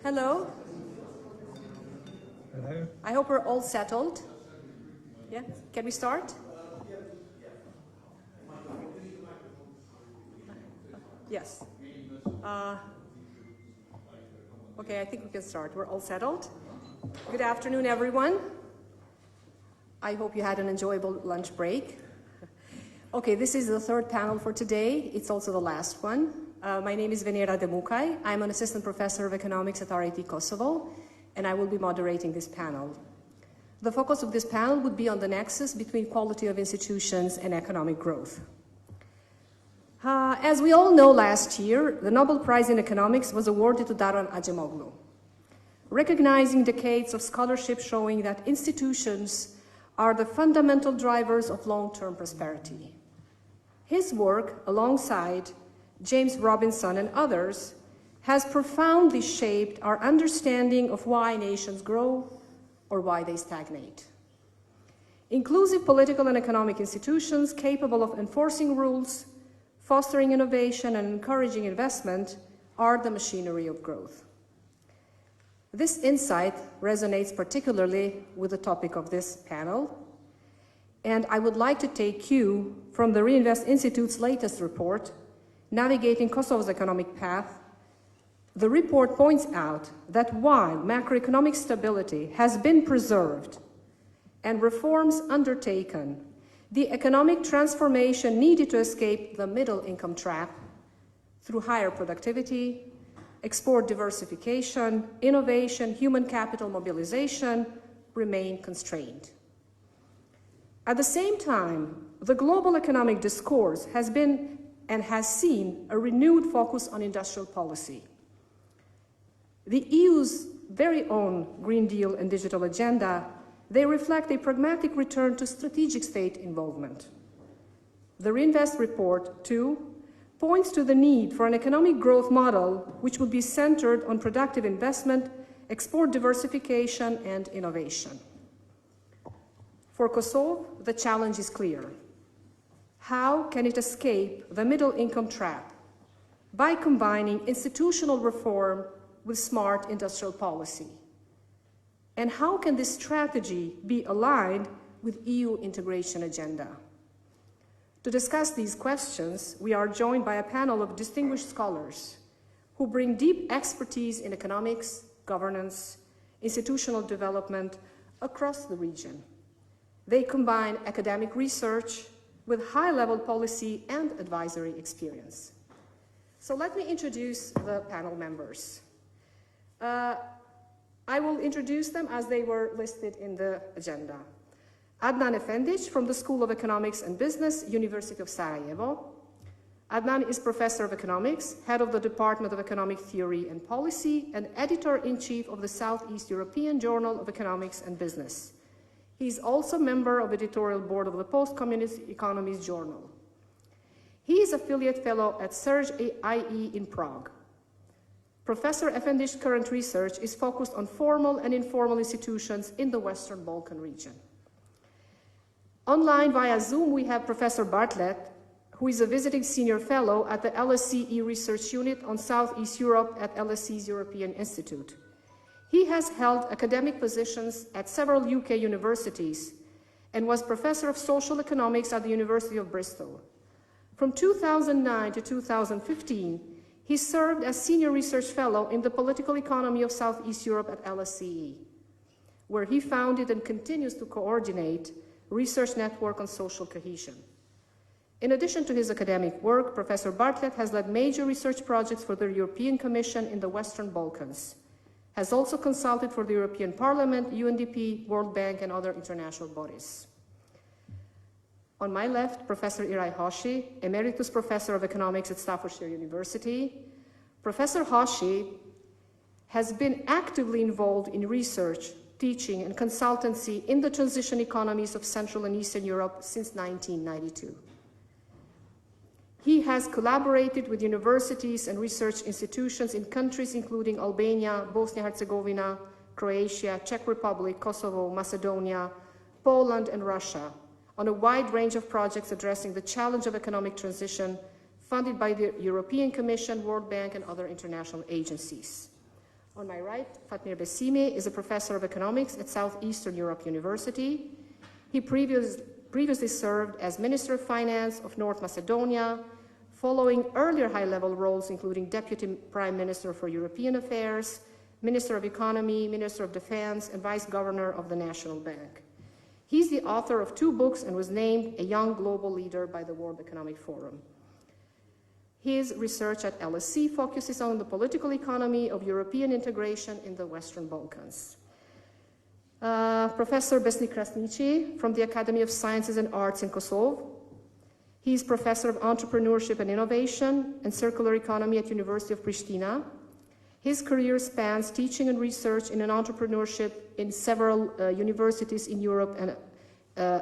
Hello. Hello. I hope we're all settled. Yeah, can we start? Yes. Okay, I think we can start. We're all settled. Good afternoon, everyone. I hope you had an enjoyable lunch break. Okay, this is the third panel for today. It's also the last one. My name is Venera Demukai. I'm an assistant professor of economics at RIT Kosovo, and I will be moderating this panel. The focus of this panel would be on the nexus between quality of institutions and economic growth. As we all know, last year, the Nobel Prize in Economics was awarded to Daron Acemoglu, recognizing decades of scholarship showing that institutions are the fundamental drivers of long-term prosperity. His work, alongside James Robinson and others, has profoundly shaped our understanding of why nations grow or why they stagnate. Inclusive political and economic institutions capable of enforcing rules, fostering innovation, and encouraging investment are the machinery of growth. This insight resonates particularly with the topic of this panel, and I would like to take cue from the Riinvest Institute's latest report, Navigating Kosovo's Economic Path. The report points out that while macroeconomic stability has been preserved and reforms undertaken, the economic transformation needed to escape the middle income trap through higher productivity, export diversification, innovation, human capital mobilization remain constrained. At the same time, the global economic discourse has been and has seen a renewed focus on industrial policy. The EU's very own Green Deal and digital agenda, they reflect a pragmatic return to strategic state involvement. The Riinvest report, too, points to the need for an economic growth model which would be centered on productive investment, export diversification, and innovation. For Kosovo, the challenge is clear. How can it escape the middle income trap? By combining institutional reform with smart industrial policy. And how can this strategy be aligned with EU integration agenda? To discuss these questions, we are joined by a panel of distinguished scholars who bring deep expertise in economics, governance, institutional development across the region. They combine academic research with high-level policy and advisory experience. So let me introduce the panel members. I will introduce them as they were listed in the agenda. Adnan Efendic from the School of Economics and Business, University of Sarajevo. Adnan is Professor of Economics, Head of the Department of Economic Theory and Policy, and Editor-in-Chief of the Southeast European Journal of Economics and Business. He is also member of editorial board of the Post-Communist Economies Journal. He is affiliate fellow at Serge IE in Prague. Professor Efendic's current research is focused on formal and informal institutions in the Western Balkan region. Online via Zoom, we have Professor Bartlett, who is a visiting senior fellow at the LSE Research Unit on Southeast Europe at LSE's European Institute. He has held academic positions at several UK universities and was Professor of Social Economics at the University of Bristol. From 2009 to 2015, he served as Senior Research Fellow in the Political Economy of Southeast Europe at LSE, where he founded and continues to coordinate research network on social cohesion. In addition to his academic work, Professor Bartlett has led major research projects for the European Commission in the Western Balkans, has also consulted for the European Parliament, UNDP, World Bank, and other international bodies. On my left, Professor Irai Hoshi, Emeritus Professor of Economics at Staffordshire University. Professor Hoshi has been actively involved in research, teaching, and consultancy in the transition economies of Central and Eastern Europe since 1992. He has collaborated with universities and research institutions in countries including Albania, Bosnia-Herzegovina, Croatia, Czech Republic, Kosovo, Macedonia, Poland, and Russia on a wide range of projects addressing the challenge of economic transition funded by the European Commission, World Bank, and other international agencies. On my right, Fatmir Besime is a professor of economics at Southeastern Europe University. He previously served as Minister of Finance of North Macedonia, following earlier high-level roles including Deputy Prime Minister for European Affairs, Minister of Economy, Minister of Defense, and Vice Governor of the National Bank. He's the author of 2 books and was named a Young Global Leader by the World Economic Forum. His research at LSE focuses on the political economy of European integration in the Western Balkans. Professor Besnik Krasniqi from the Academy of Sciences and Arts in Kosovo. He's Professor of Entrepreneurship and Innovation and Circular Economy at University of Pristina. His career spans teaching and research in entrepreneurship in several universities in Europe and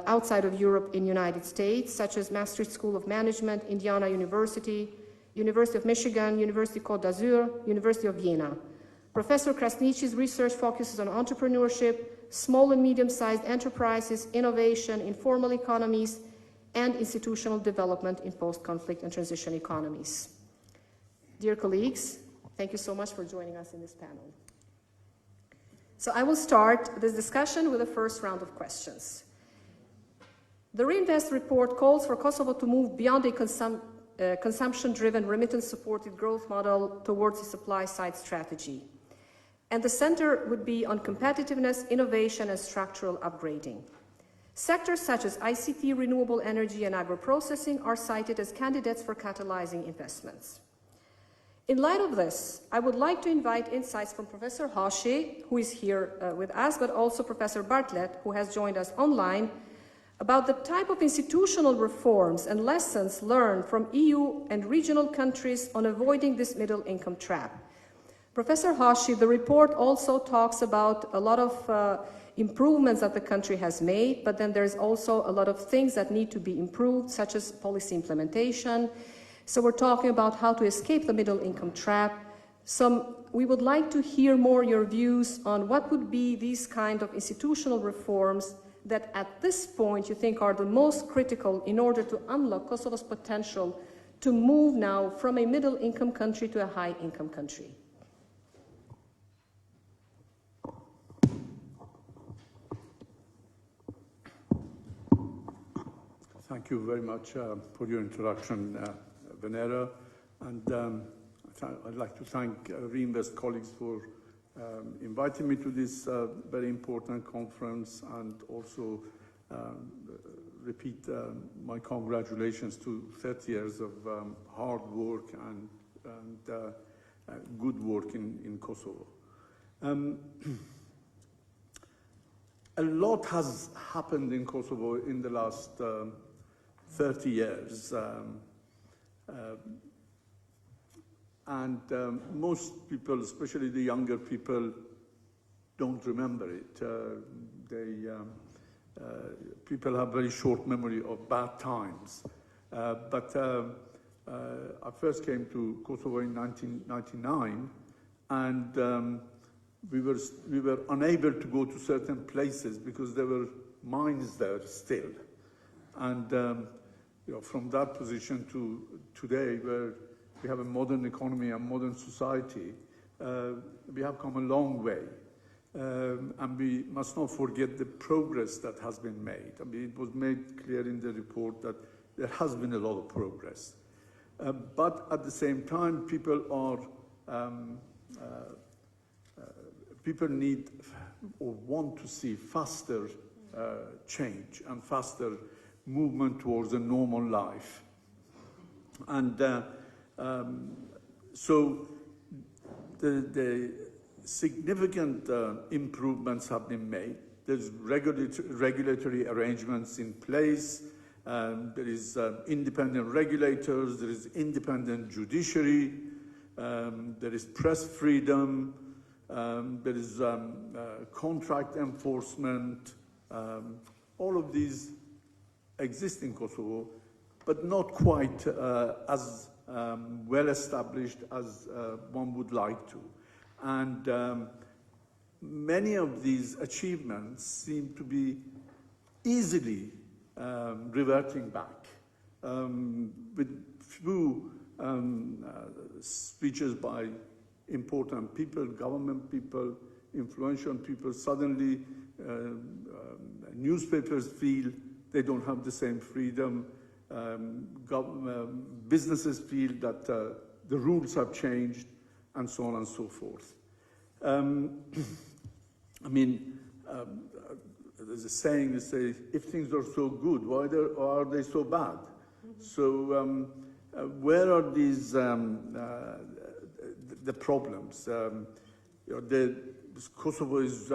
outside of Europe in the United States, such as Maastricht School of Management, Indiana University, University of Michigan, University Côte d'Azur, University of Vienna. Professor Krasniqi's research focuses on entrepreneurship, small and medium-sized enterprises, innovation, informal economies, and institutional development in post-conflict and transition economies. Dear colleagues, thank you so much for joining us in this panel. So I will start this discussion with the first round of questions. The Riinvest report calls for Kosovo to move beyond a consumption-driven, remittance-supported growth model towards a supply-side strategy. And the center would be on competitiveness, innovation, and structural upgrading. Sectors such as ICT, renewable energy, and agro-processing are cited as candidates for catalyzing investments. In light of this, I would like to invite insights from Professor Hashi, who is here with us, but also Professor Bartlett, who has joined us online, about the type of institutional reforms and lessons learned from EU and regional countries on avoiding this middle-income trap. Professor Hashi, the report also talks about a lot of improvements that the country has made, but then there's also a lot of things that need to be improved, such as policy implementation. So we're talking about how to escape the middle-income trap. We would like to hear more your views on what would be these kind of institutional reforms that at this point you think are the most critical in order to unlock Kosovo's potential to move now from a middle-income country to a high-income country. Thank you very much for your introduction, Venera. And I'd like to thank Riinvest colleagues for inviting me to this very important conference, and also repeat my congratulations to 30 years of hard work and good work in Kosovo. A lot has happened in Kosovo in the last 30 years. And most people, especially the younger people, don't remember it. People have very short memory of bad times. But I first came to Kosovo in 1999, and we were unable to go to certain places because there were mines there still. And from that position to today, where we have a modern economy and modern society, we have come a long way. And we must not forget the progress that has been made. I mean, it was made clear in the report that there has been a lot of progress. But at the same time, people need or want to see faster change and faster movement towards a normal life. And so the significant improvements have been made. There's regulatory arrangements in place. There is independent regulators. There is independent judiciary. There is press freedom. There is contract enforcement. All of these exist in Kosovo, but not quite as well established as one would like to. And many of these achievements seem to be easily reverting back. With few speeches by important people, government people, influential people. Suddenly, newspapers feel they don't have the same freedom. Businesses feel that the rules have changed, and so on and so forth. I mean, there's a saying, they say, if things are so good, why are they so bad? So where are these, the problems? Kosovo is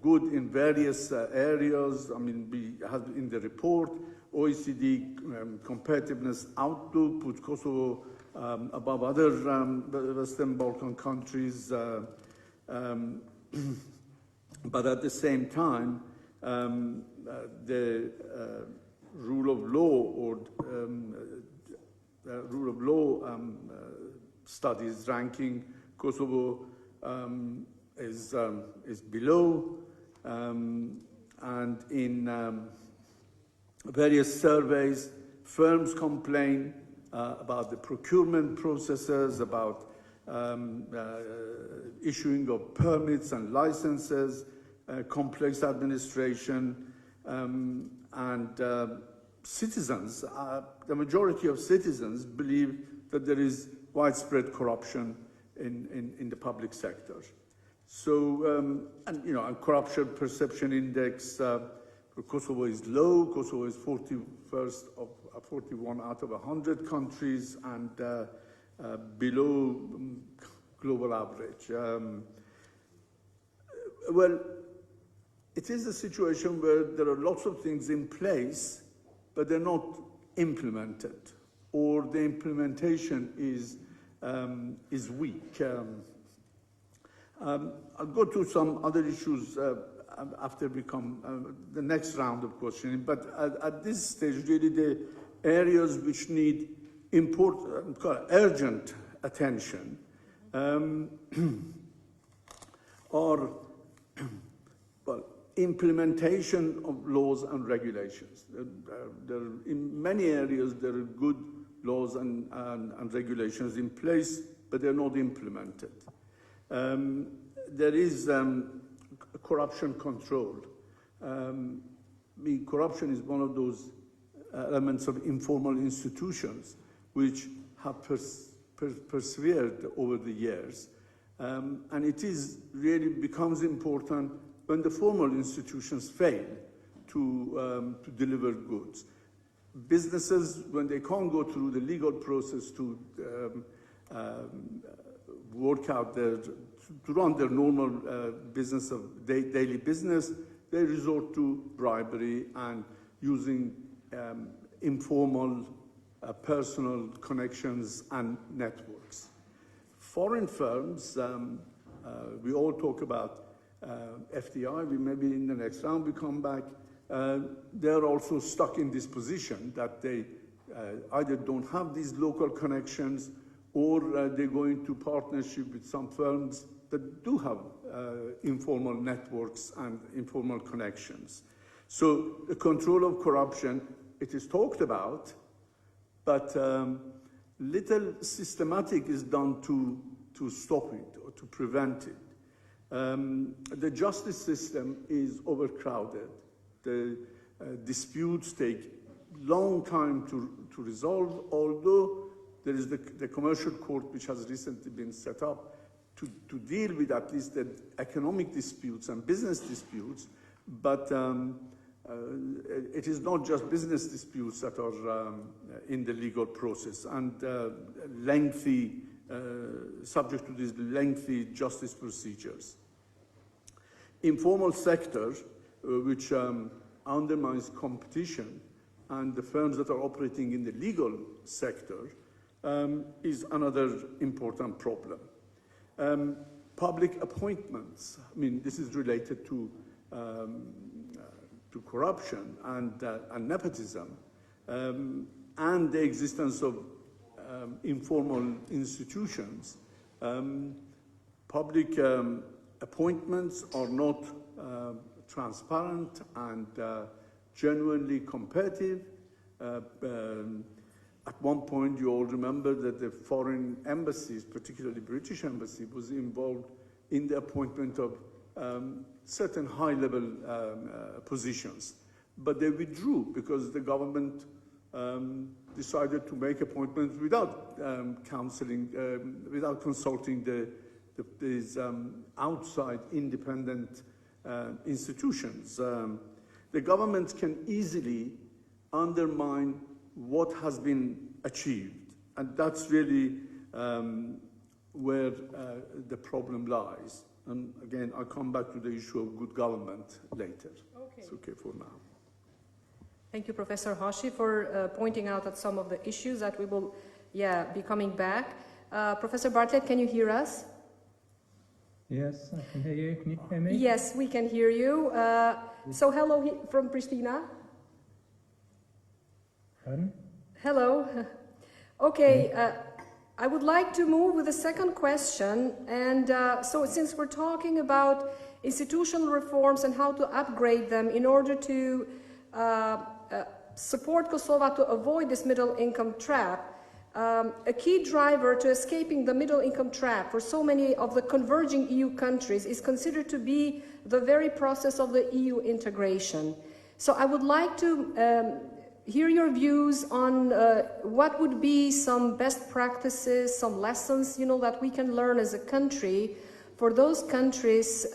good in various areas. I mean, has in the report, OECD competitiveness outlook put Kosovo above other Western Balkan countries. But at the same time, the rule of law or studies ranking Kosovo is below, and in various surveys, firms complain about the procurement processes, about issuing of permits and licenses, complex administration, and citizens, the majority of citizens believe that there is widespread corruption in the public sector. So, and corruption perception index for Kosovo is low. Kosovo is 41st of 41 out of 100 countries, and below global average. Well, it is a situation where there are lots of things in place, but they're not implemented, or the implementation is weak. I'll go to some other issues after we come the next round of questioning, but at this stage, really the areas which need urgent attention are, well, implementation of laws and regulations. In many areas, there are good laws and regulations in place, but they're not implemented. There is corruption control. Corruption is one of those elements of informal institutions which have persevered over the years. And it really becomes important when the formal institutions fail to deliver goods. Businesses, when they can't go through the legal process to work out to run their normal business of daily business, they resort to bribery and using informal personal connections and networks. Foreign firms, we all talk about FDI, maybe in the next round we come back, they're also stuck in this position that they either don't have these local connections, or they go into partnership with some firms that do have informal networks and informal connections. So the control of corruption, it is talked about, but little systematic is done to stop it or to prevent it. The justice system is overcrowded. The disputes take long time to resolve, although there is the commercial court which has recently been set up to deal with at least the economic disputes and business disputes, but it is not just business disputes that are in the legal process, and subject to these lengthy justice procedures. Informal sector, which undermines competition, and the firms that are operating in the legal sector, is another important problem. Public appointments, this is related to corruption and nepotism, and the existence of informal institutions. Public appointments are not transparent and genuinely competitive. At one point, you all remember that the foreign embassies, particularly British embassy, was involved in the appointment of certain high-level positions. But they withdrew because the government decided to make appointments without without consulting these outside independent institutions. The government can easily undermine what has been achieved, and that's really where the problem lies. And again, I'll come back to the issue of good government later. Okay. It's okay for now. Thank you, Professor Hashi, for pointing out at some of the issues that we will, be coming back. Professor Bartlett, can you hear us? Yes, I can hear you. Can you hear me? Yes, we can hear you. So hello from Pristina. Pardon? Hello. Okay, I would like to move with the second question. And so since we're talking about institutional reforms and how to upgrade them in order to support Kosovo to avoid this middle income trap, a key driver to escaping the middle income trap for so many of the converging EU countries is considered to be the very process of the EU integration. So I would like to hear your views on what would be some best practices, some lessons, that we can learn as a country for those countries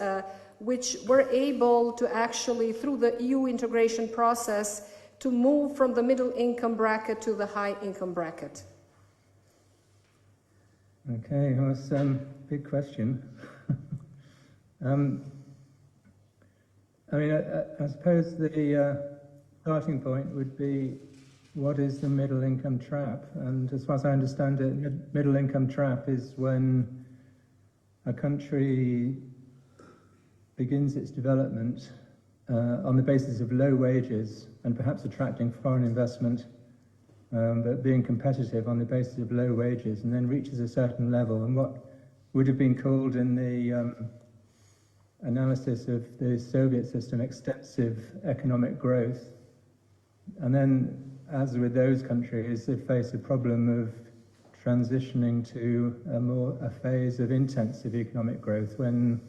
which were able to actually, through the EU integration process, to move from the middle income bracket to the high income bracket. Okay, well, that's a big question. I mean, I suppose the starting point would be, what is the middle income trap? And as far as I understand it, middle income trap is when a country begins its development on the basis of low wages and perhaps attracting foreign investment, but being competitive on the basis of low wages, and then reaches a certain level. And what would have been called in the analysis of the Soviet system extensive economic growth. And then, as with those countries, they face a problem of transitioning to a phase of intensive economic growth when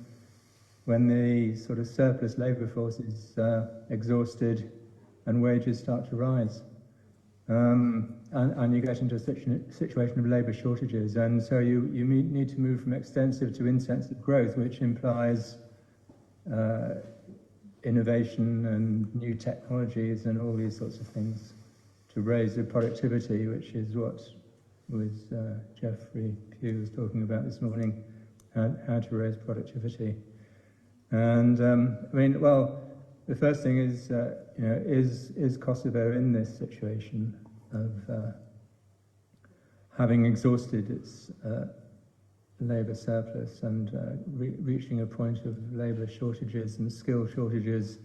the sort of surplus labour force is exhausted and wages start to rise. And you get into a situation of labour shortages, and so you need to move from extensive to intensive growth, which implies innovation and new technologies and all these sorts of things to raise the productivity, which is what Jeffrey Pugh was talking about this morning, how to raise productivity. And I mean, well, the first thing is, is Kosovo in this situation of having exhausted its labour surplus and reaching a point of labour shortages and skill shortages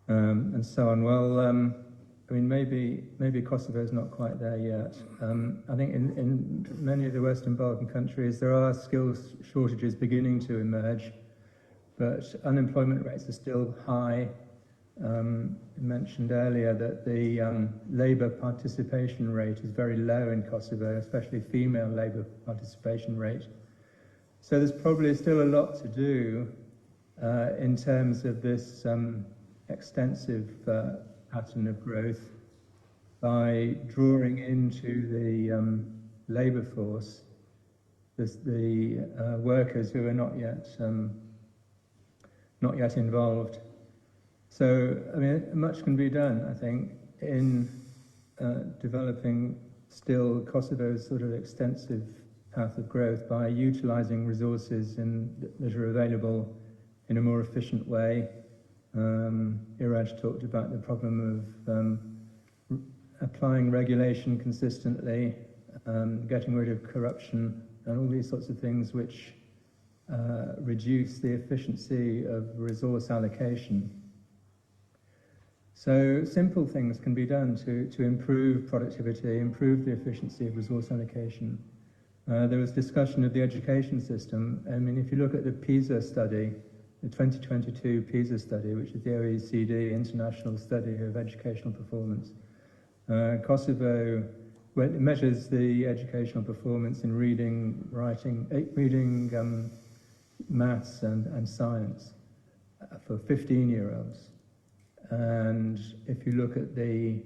and so on? Well, I mean, maybe Kosovo is not quite there yet. I think in many of the Western Balkan countries there are skills shortages beginning to emerge, but unemployment rates are still high. You mentioned earlier that the labour participation rate is very low in Kosovo, especially female labour participation rate. So there's probably still a lot to do in terms of this extensive pattern of growth by drawing into the labour force the workers who are not yet involved. So, I mean, much can be done, I think, in developing still Kosovo's sort of extensive path of growth by utilising resources that are available in a more efficient way. Iraj talked about the problem of applying regulation consistently, getting rid of corruption, and all these sorts of things which reduce the efficiency of resource allocation. So simple things can be done to improve productivity, improve the efficiency of resource allocation. There was discussion of the education system. I mean, if you look at the PISA study, the 2022 PISA study, which is the OECD International Study of Educational Performance, Kosovo well, it measures the educational performance in reading, writing, maths and science for 15-year-olds. And if you look at the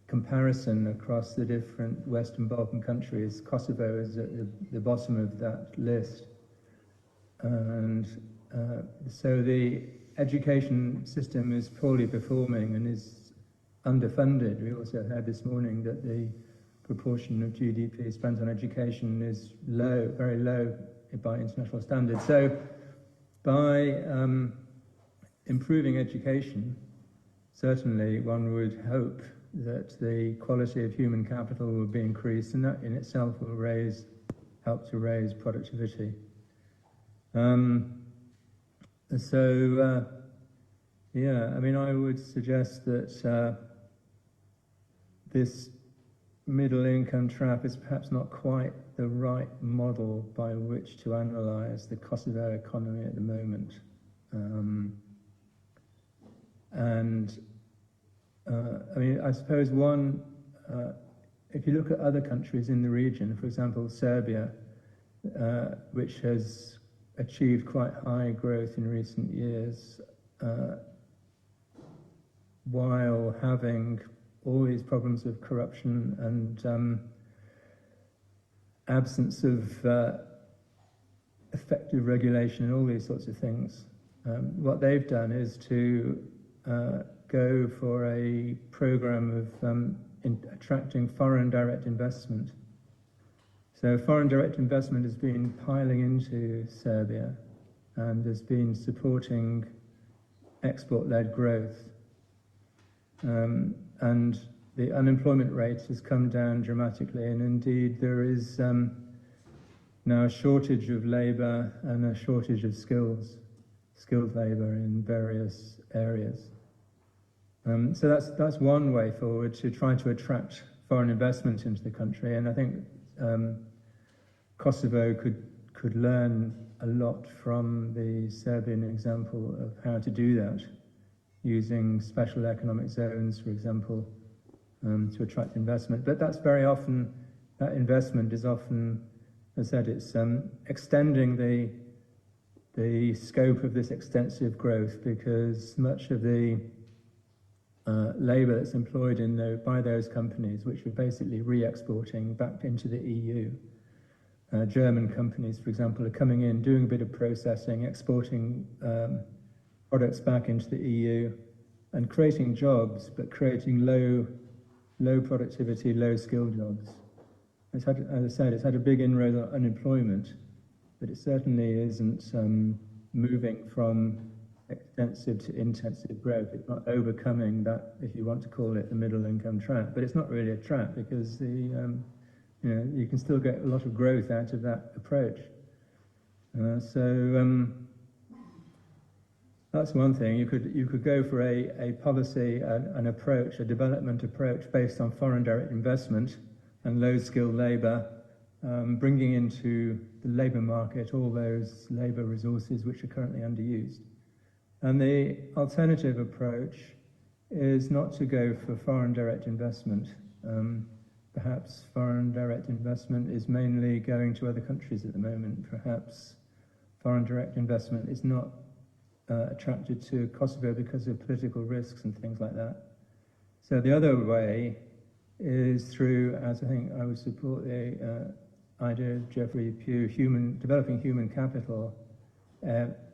comparison across the different Western Balkan countries, Kosovo is at the bottom of that list. And so the education system is poorly performing and is underfunded. We also heard this morning that the proportion of GDP spent on education is low, very low by international standards. So by improving education, certainly one would hope that the quality of human capital will be increased, and that in itself will help to raise productivity. Yeah, I mean, I would suggest that this middle income trap is perhaps not quite the right model by which to analyse the Kosovo economy at the moment. I mean, I suppose if you look at other countries in the region, for example, Serbia, which has achieved quite high growth in recent years, while having all these problems of corruption and absence of effective regulation and all these sorts of things. What they've done is to go for a program of attracting foreign direct investment. So foreign direct investment has been piling into Serbia and has been supporting export-led growth. And the unemployment rate has come down dramatically, and indeed there is now a shortage of labour and a shortage of skilled labour in various areas. So that's one way forward to try to attract foreign investment into the country, and I think Kosovo could learn a lot from the Serbian example of how to do that, using special economic zones, for example, to attract investment. But that's very often, that investment is often, as I said, it's extending the scope of this extensive growth, because much of the labour that's employed by those companies, which are basically re-exporting back into the EU. German companies, for example, are coming in, doing a bit of processing, exporting products back into the EU, and creating jobs, but creating low productivity, low skill jobs. As I said, it's had a big inroad on unemployment, but it certainly isn't moving from extensive to intensive growth. It's not overcoming that, if you want to call it, the middle income trap. But it's not really a trap, because you can still get a lot of growth out of that approach. That's one thing. You could go for a policy, an approach, a development approach based on foreign direct investment and low-skilled labour, bringing into the labour market all those labour resources which are currently underused. And the alternative approach is not to go for foreign direct investment. Perhaps foreign direct investment is mainly going to other countries at the moment. Perhaps foreign direct investment is not attracted to Kosovo because of political risks and things like that. So the other way is through, as I think I would support the idea of Geoffrey Pugh, developing human capital,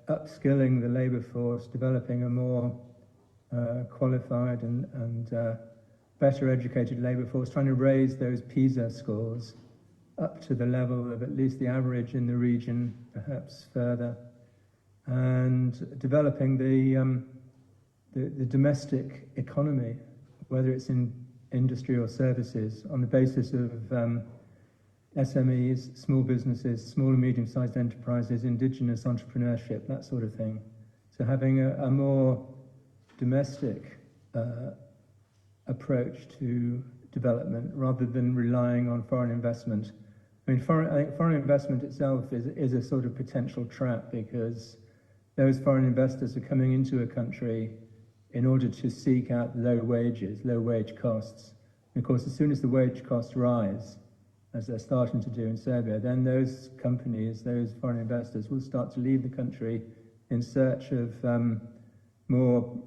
upskilling the labour force, developing a more qualified and better educated labour force, trying to raise those PISA scores up to the level of at least the average in the region, perhaps further, and developing the domestic economy, whether it's in industry or services, on the basis of SMEs, small businesses, small and medium-sized enterprises, indigenous entrepreneurship, that sort of thing. So having a more domestic approach to development rather than relying on foreign investment. I mean, I think foreign investment itself is a sort of potential trap, because those foreign investors are coming into a country in order to seek out low wage costs, And of course, as soon as the wage costs rise, as they're starting to do in Serbia, then those companies, those foreign investors, will start to leave the country in search of more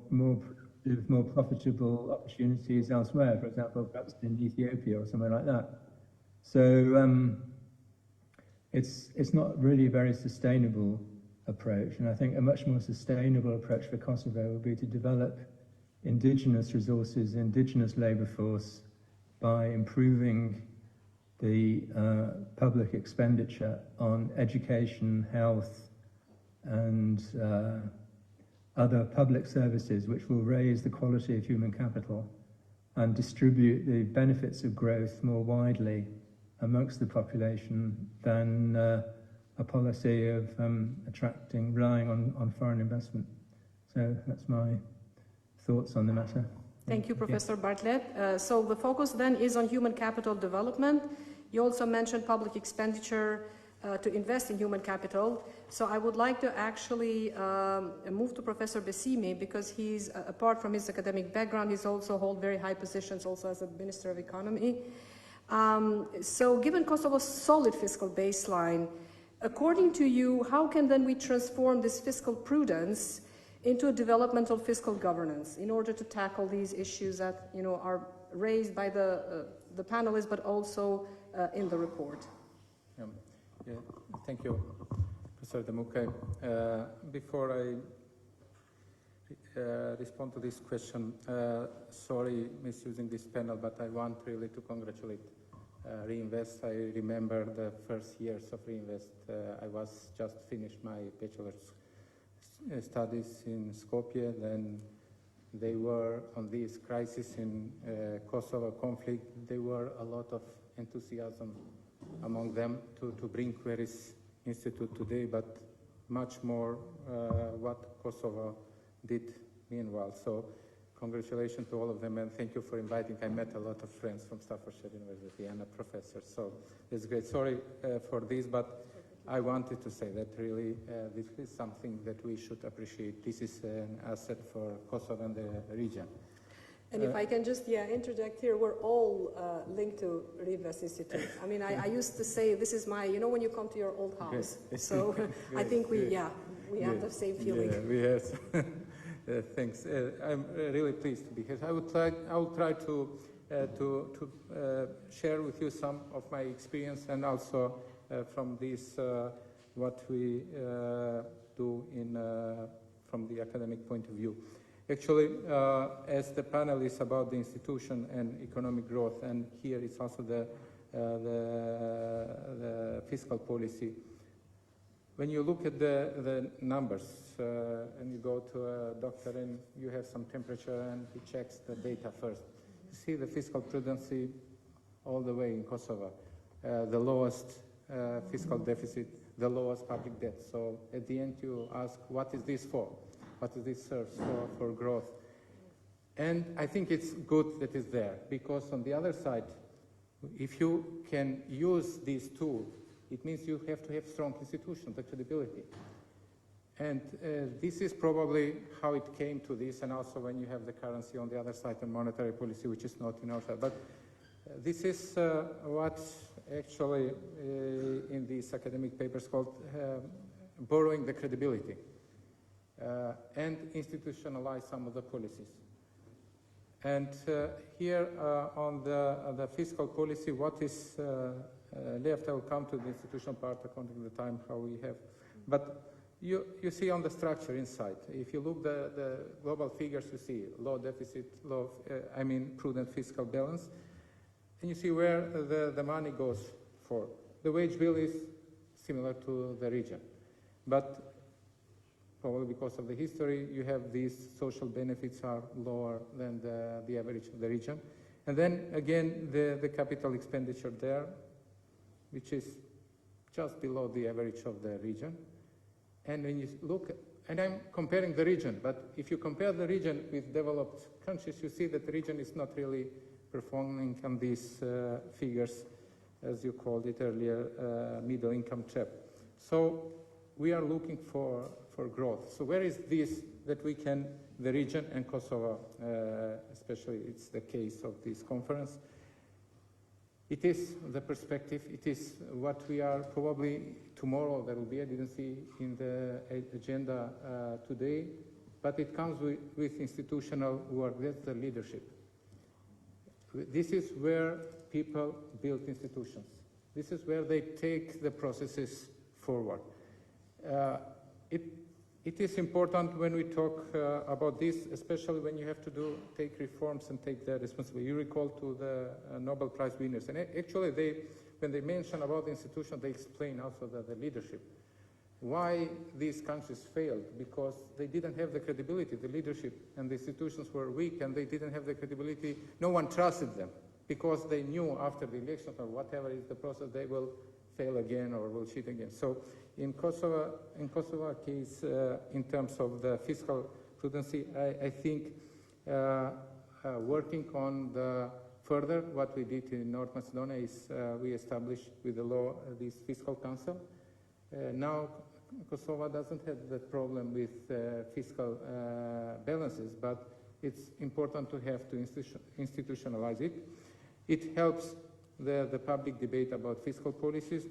profitable opportunities elsewhere, for example, perhaps in Ethiopia or somewhere like that. So it's not really a very sustainable approach, and I think a much more sustainable approach for Kosovo would be to develop indigenous resources, indigenous labour force, by improving the public expenditure on education, health, and other public services, which will raise the quality of human capital and distribute the benefits of growth more widely amongst the population than a policy of relying on foreign investment. So that's my thoughts on the matter. Thank you, Professor Bartlett. So the focus then is on human capital development. You also mentioned public expenditure to invest in human capital. So I would like to actually move to Professor Besimi, because he's, apart from his academic background, he's also hold very high positions also as a Minister of Economy. So given Kosovo's solid fiscal baseline, according to you, how can then we transform this fiscal prudence into a developmental fiscal governance in order to tackle these issues that are raised by the panelists, but also in the report? Yeah, thank you, Professor Demuke. Before I respond to this question, sorry misusing this panel, but I want really to congratulate Riinvest. I remember the first years of Riinvest. I was just finished my bachelor's studies in Skopje. Then they were on this crisis in Kosovo conflict. There were a lot of enthusiasm among them to bring where is Institute today, but much more what Kosovo did meanwhile. So congratulations to all of them, and thank you for inviting. I met a lot of friends from Staffordshire University and a professor, so it's great. Sorry for this, but I wanted to say that really this is something that we should appreciate. This is an asset for Kosovo and the region. And if I can just interject here, we're all linked to Riinvest Institute. I mean, I used to say this is my, when you come to your old house. Good. So I think we have the same feeling. Yeah, we have. Thanks. I'm really pleased to be here. I will try to share with you some of my experience, and also from this what we do from the academic point of view. Actually, as the panel is about the institution and economic growth, and here it's also the fiscal policy. When you look at the numbers and you go to a doctor and you have some temperature and he checks the data first, you see the fiscal prudency all the way in Kosovo, the lowest fiscal deficit, the lowest public debt. So at the end you ask, what is this for? What does this serve for growth? And I think it's good that it's there, because on the other side, if you can use these tools, it means you have to have strong institutions, the credibility. And this is probably how it came to this, and also when you have the currency on the other side and monetary policy, which is not in our side. But this is what actually in these academic papers called borrowing the credibility. And institutionalize some of the policies. And here on the fiscal policy, what is left, I will come to the institutional part according to the time how we have. But you see on the structure inside, if you look the global figures, you see low deficit, prudent fiscal balance, and you see where the money goes for. The wage bill is similar to the region, but probably because of the history, you have these social benefits are lower than the average of the region. And then again, the capital expenditure there, which is just below the average of the region. And when you look, and I'm comparing the region, but if you compare the region with developed countries, you see that the region is not really performing on these figures, as you called it earlier, middle income trap. So we are looking for growth. So where is this that we can, the region and Kosovo, especially it's the case of this conference, It is the perspective, it is what we are probably tomorrow, there will be, I didn't see in the agenda today, but it comes with institutional work, that's the leadership. This is where people build institutions. This is where they take the processes forward. It is important when we talk about this, especially when you have to take reforms and take the responsibility. You recall to the Nobel Prize winners, and actually when they mention about the institution, they explain also the leadership. Why these countries failed? Because they didn't have the credibility, the leadership and the institutions were weak and they didn't have the credibility. No one trusted them because they knew after the election or whatever is the process, they will fail again or will cheat again. So in Kosovo case, in terms of the fiscal prudency, I think working on the further, what we did in North Macedonia is we established with the law this fiscal council. Now Kosovo doesn't have that problem with fiscal balances, but it's important to have to institutionalize it. It helps the public debate about fiscal policies,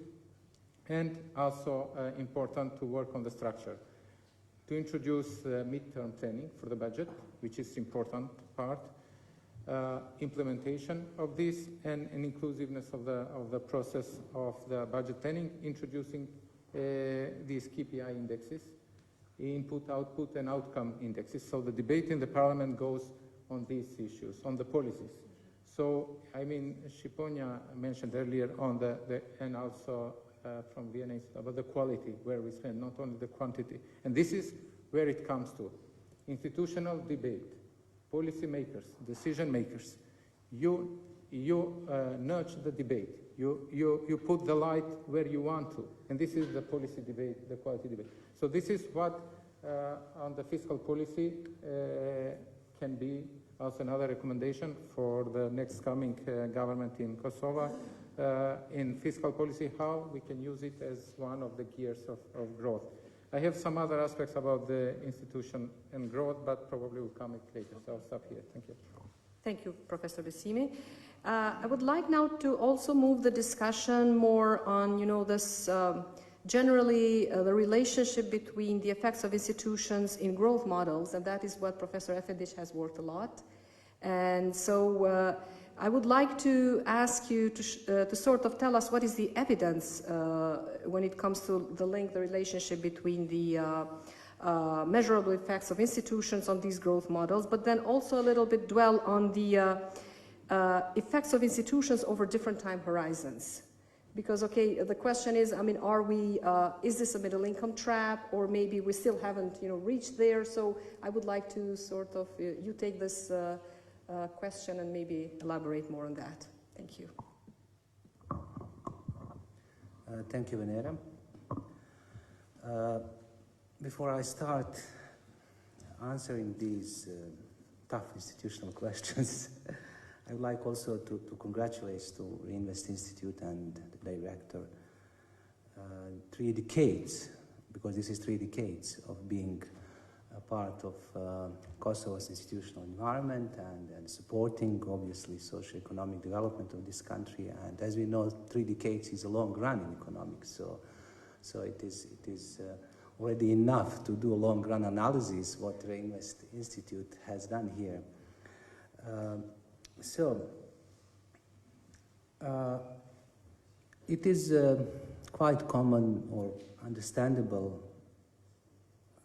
and also important to work on the structure. To introduce midterm planning for the budget, which is important part, implementation of this, and an inclusiveness of the process of the budget planning, introducing these KPI indexes, input, output, and outcome indexes. So the debate in the parliament goes on these issues, on the policies. So, I mean, Šiponia mentioned earlier on and also from Vienna about the quality where we spend, not only the quantity. And this is where it comes to. Institutional debate, policy makers, decision makers. You nurture the debate. You put the light where you want to. And this is the policy debate, the quality debate. So this is what on the fiscal policy can be also another recommendation for the next coming government in Kosovo. In fiscal policy, how we can use it as one of the gears of growth. I have some other aspects about the institution and growth, but probably will come later, so I'll stop here. Thank you. Thank you, Professor Besimi. I would like now to also move the discussion more on, this generally the relationship between the effects of institutions in growth models, and that is what Professor Efendic has worked a lot. And so I would like to ask you to sort of tell us what is the evidence when it comes to the relationship between the measurable effects of institutions on these growth models, but then also a little bit dwell on the effects of institutions over different time horizons. Because, okay, the question is, I mean, is this a middle income trap, or maybe we still haven't, reached there? So I would like to sort of, you take this question and maybe elaborate more on that. Thank you. Thank you, Venera. Before I start answering these tough institutional questions, I would like also to congratulate to Riinvest Institute and the director. 3 decades, because this is 3 decades of being a part of Kosovo's institutional environment and supporting, obviously, socio-economic development of this country. And as we know, 3 decades is a long run in economics, so it is already enough to do a long run analysis what Riinvest Institute has done here. It is quite common or understandable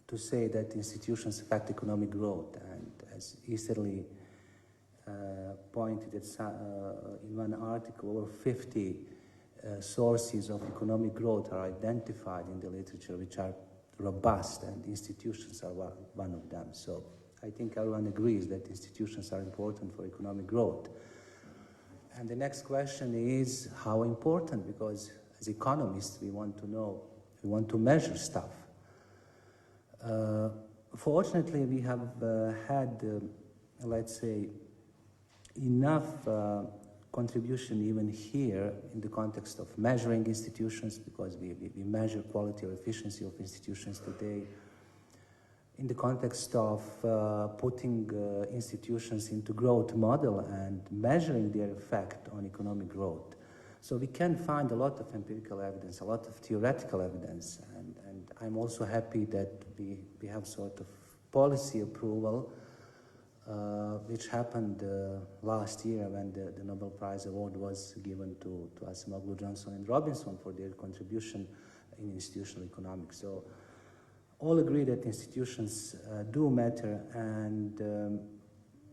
to say that institutions affect economic growth, and as Easterly pointed at in one article, over 50 sources of economic growth are identified in the literature which are robust, and institutions are one of them. So I think everyone agrees that institutions are important for economic growth. And the next question is how important, because as economists we want to know, we want to measure stuff. Fortunately, we have had, let's say, enough contribution even here in the context of measuring institutions, because we measure quality or efficiency of institutions today, in the context of putting institutions into growth model and measuring their effect on economic growth. So we can find a lot of empirical evidence, a lot of theoretical evidence, and I'm also happy that we have sort of policy approval, which happened last year when the Nobel Prize Award was given to Acemoglu, Johnson, and Robinson for their contribution in institutional economics. So all agree that institutions do matter, and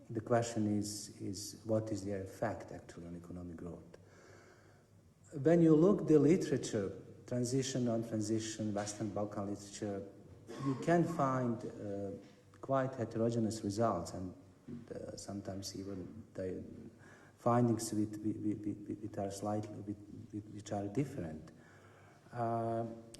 the question is what is their effect actually on economic growth? When you look the literature, transition, non-transition, Western Balkan literature, you can find quite heterogeneous results, and sometimes even the findings which are different.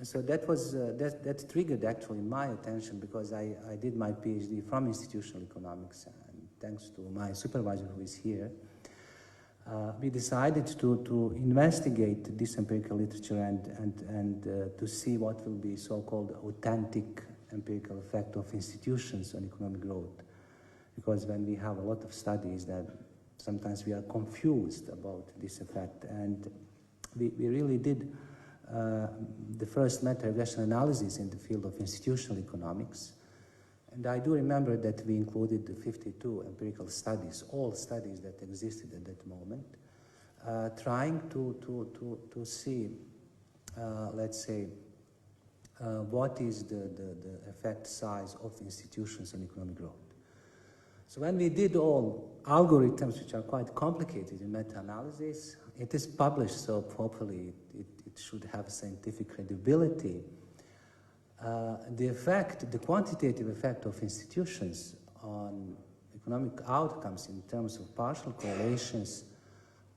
So that triggered actually my attention, because I did my PhD from institutional economics, and thanks to my supervisor who is here, we decided to investigate this empirical literature and to see what will be so-called authentic empirical effect of institutions on economic growth. Because when we have a lot of studies, that sometimes we are confused about this effect, and we really did the first meta-regression analysis in the field of institutional economics. And I do remember that we included the 52 empirical studies, all studies that existed at that moment, trying to see, let's say, what is the effect size of institutions on economic growth. So when we did all algorithms, which are quite complicated in meta-analysis, it is published, so hopefully it should have scientific credibility. The quantitative effect of institutions on economic outcomes in terms of partial correlations,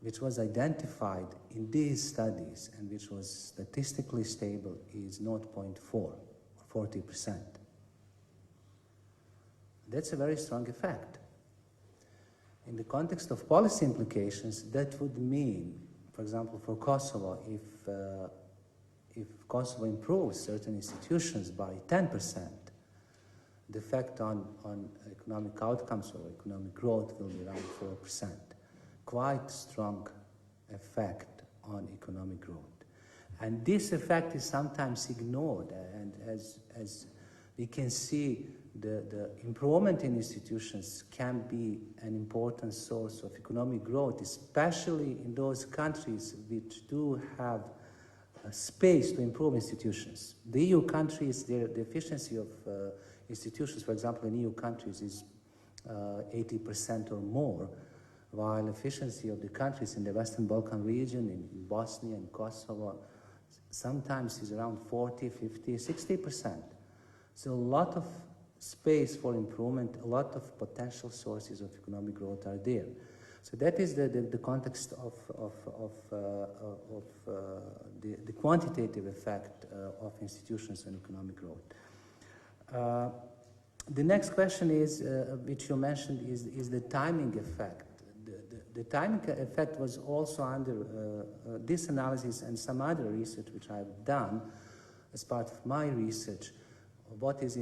which was identified in these studies and which was statistically stable, is 0.4, or 40%. That's a very strong effect. In the context of policy implications, that would mean, for example, for Kosovo, if Kosovo improves certain institutions by 10%, the effect on economic outcomes or economic growth will be around 4%. Quite strong effect on economic growth. And this effect is sometimes ignored, and as we can see, the improvement in institutions can be an important source of economic growth, especially in those countries which do have space to improve institutions. The EU countries, the efficiency of institutions, for example, in EU countries is 80% or more, while efficiency of the countries in the Western Balkan region, in Bosnia and Kosovo, sometimes is around 40, 50, 60%. So a lot of space for improvement, a lot of potential sources of economic growth are there. So that is the context of the quantitative effect of institutions on economic growth. The next question is, which you mentioned, is the timing effect. The timing effect was also under this analysis and some other research which I've done as part of my research. What is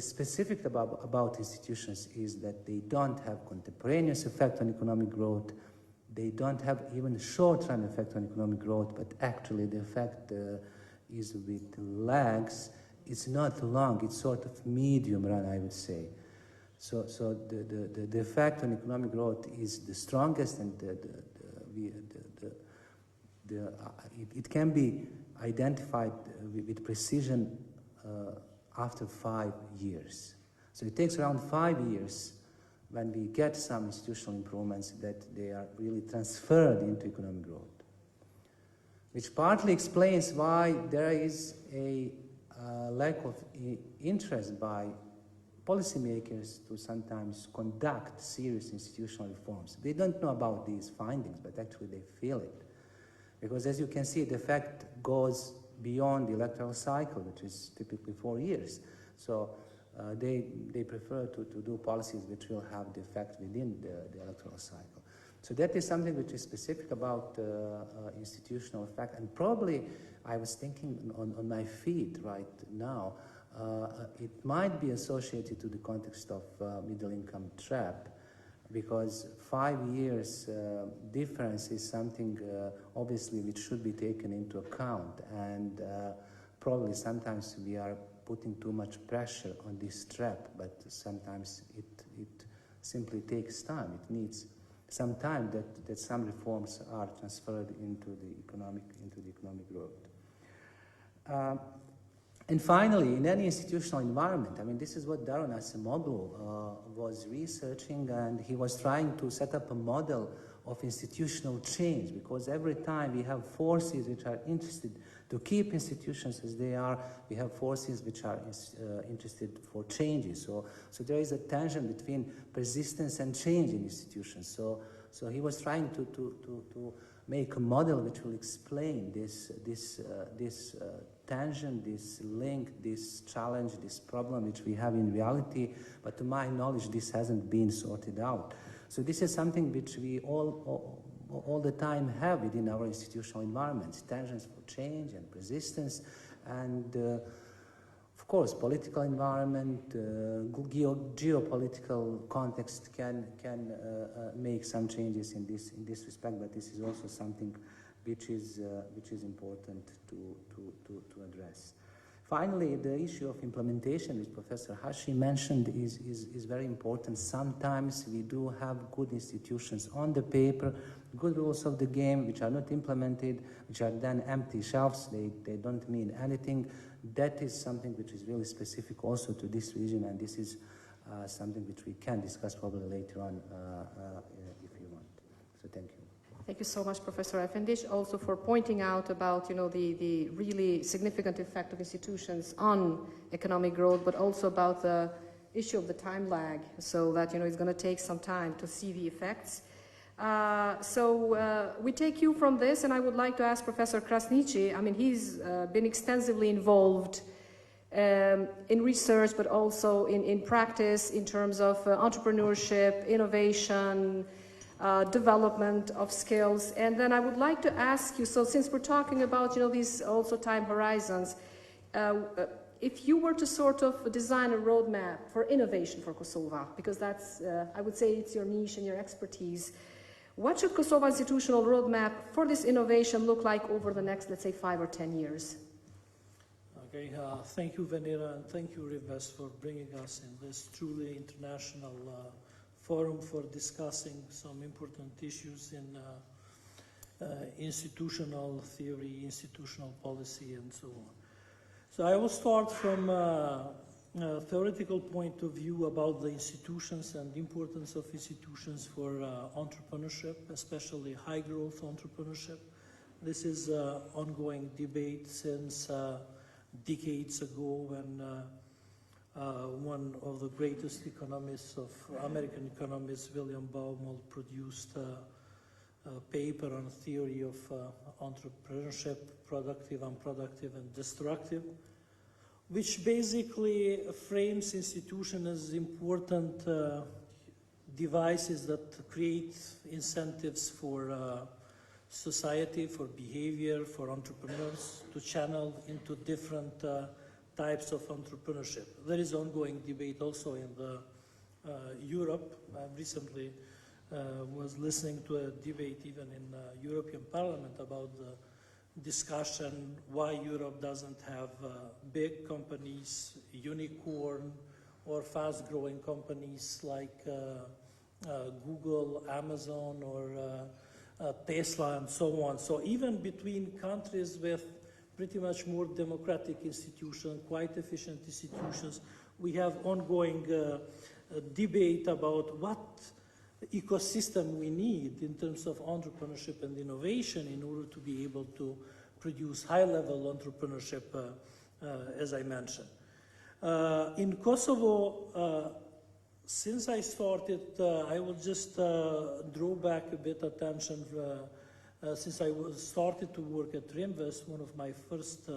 specific about institutions is that they don't have contemporaneous effect on economic growth. They don't have even short-run effect on economic growth, but actually the effect is with lags. It's not long, it's sort of medium run, I would say. So the effect on economic growth is the strongest, and it can be identified with precision after 5 years. So it takes around 5 years when we get some institutional improvements that they are really transferred into economic growth, which partly explains why there is a lack of interest by policymakers to sometimes conduct serious institutional reforms. They don't know about these findings, but actually they feel it. Because as you can see, the effect goes beyond the electoral cycle, which is typically 4 years. So they prefer to do policies which will have the effect within the electoral cycle. So that is something which is specific about institutional effect. And probably I was thinking on my feet right now, it might be associated to the context of middle income trap, because 5 years difference is something obviously which should be taken into account, and probably sometimes we are putting too much pressure on this trap, but sometimes it simply takes time. It needs some time that some reforms are transferred into the economic growth. And finally, in any institutional environment, I mean, this is what Daron Acemoglu was researching, and he was trying to set up a model of institutional change, because every time we have forces which are interested to keep institutions as they are, we have forces which are interested for changes. So there is a tension between persistence and change in institutions. So he was trying to make a model which will explain this tension, this link, this challenge, this problem which we have in reality, but to my knowledge this hasn't been sorted out. So this is something which we all the time have within our institutional environments, tensions for change and persistence, and of course political environment, geopolitical context can make some changes in this respect, but this is also something which is important to address. Finally, the issue of implementation, which Professor Hashi mentioned, is very important. Sometimes we do have good institutions on the paper, good rules of the game, which are not implemented, which are then empty shelves. They don't mean anything. That is something which is really specific also to this region, and this is something which we can discuss probably later on if you want. So thank you. Thank you so much, Professor Efendic, also for pointing out about the really significant effect of institutions on economic growth, but also about the issue of the time lag, so that it's going to take some time to see the effects. So we take cue from this, and I would like to ask Professor Krasniqi. I mean, he's been extensively involved in research, but also in practice in terms of entrepreneurship, innovation, development of skills. And then I would like to ask you, so since we're talking about these also time horizons, if you were to sort of design a roadmap for innovation for Kosovo, because that's I would say it's your niche and your expertise, what should Kosovo institutional roadmap for this innovation look like over the next, let's say, 5 or 10 years? Okay, thank you, Venera, and thank you, Riinvest, for bringing us in this truly international forum for discussing some important issues in institutional theory, institutional policy, and so on. So I will start from a theoretical point of view about the institutions and the importance of institutions for entrepreneurship, especially high-growth entrepreneurship. This is an ongoing debate since decades ago when one of the greatest economists of American economists, William Baumol, produced a paper on theory of entrepreneurship, productive, unproductive, and destructive, which basically frames institutions as important devices that create incentives for society, for behavior, for entrepreneurs to channel into different types of entrepreneurship. There is ongoing debate also in Europe. I recently was listening to a debate even in the European Parliament about the discussion why Europe doesn't have big companies, unicorn, or fast-growing companies like Google, Amazon, or Tesla, and so on. So even between countries with pretty much more democratic institutions, quite efficient institutions, we have ongoing debate about what ecosystem we need in terms of entrepreneurship and innovation in order to be able to produce high-level entrepreneurship, as I mentioned. In Kosovo, since I started, I will just draw back a bit attention. Since I started to work at Riinvest, one of my first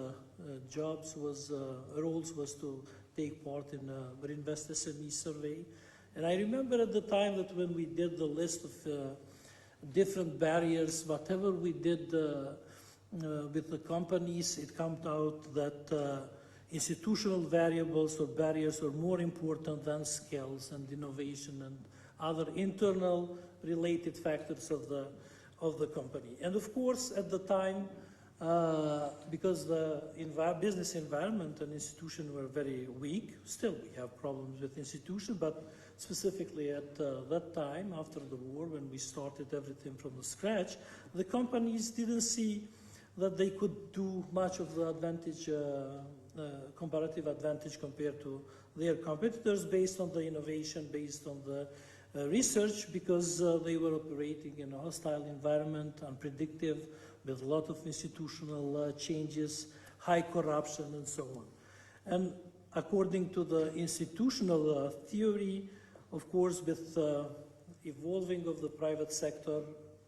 roles was to take part in a Riinvest SME survey. And I remember at the time that when we did the list of different barriers, whatever we did with the companies, it came out that institutional variables or barriers are more important than skills and innovation and other internal related factors of the company. And of course, at the time, because the business environment and institution were very weak, still we have problems with institution, but specifically at that time, after the war, when we started everything from the scratch, the companies didn't see that they could do much of the advantage, comparative advantage compared to their competitors based on the innovation, based on the research, because they were operating in a hostile environment, unpredictable, with a lot of institutional changes, high corruption, and so on. And according to the institutional theory, of course, with evolving of the private sector,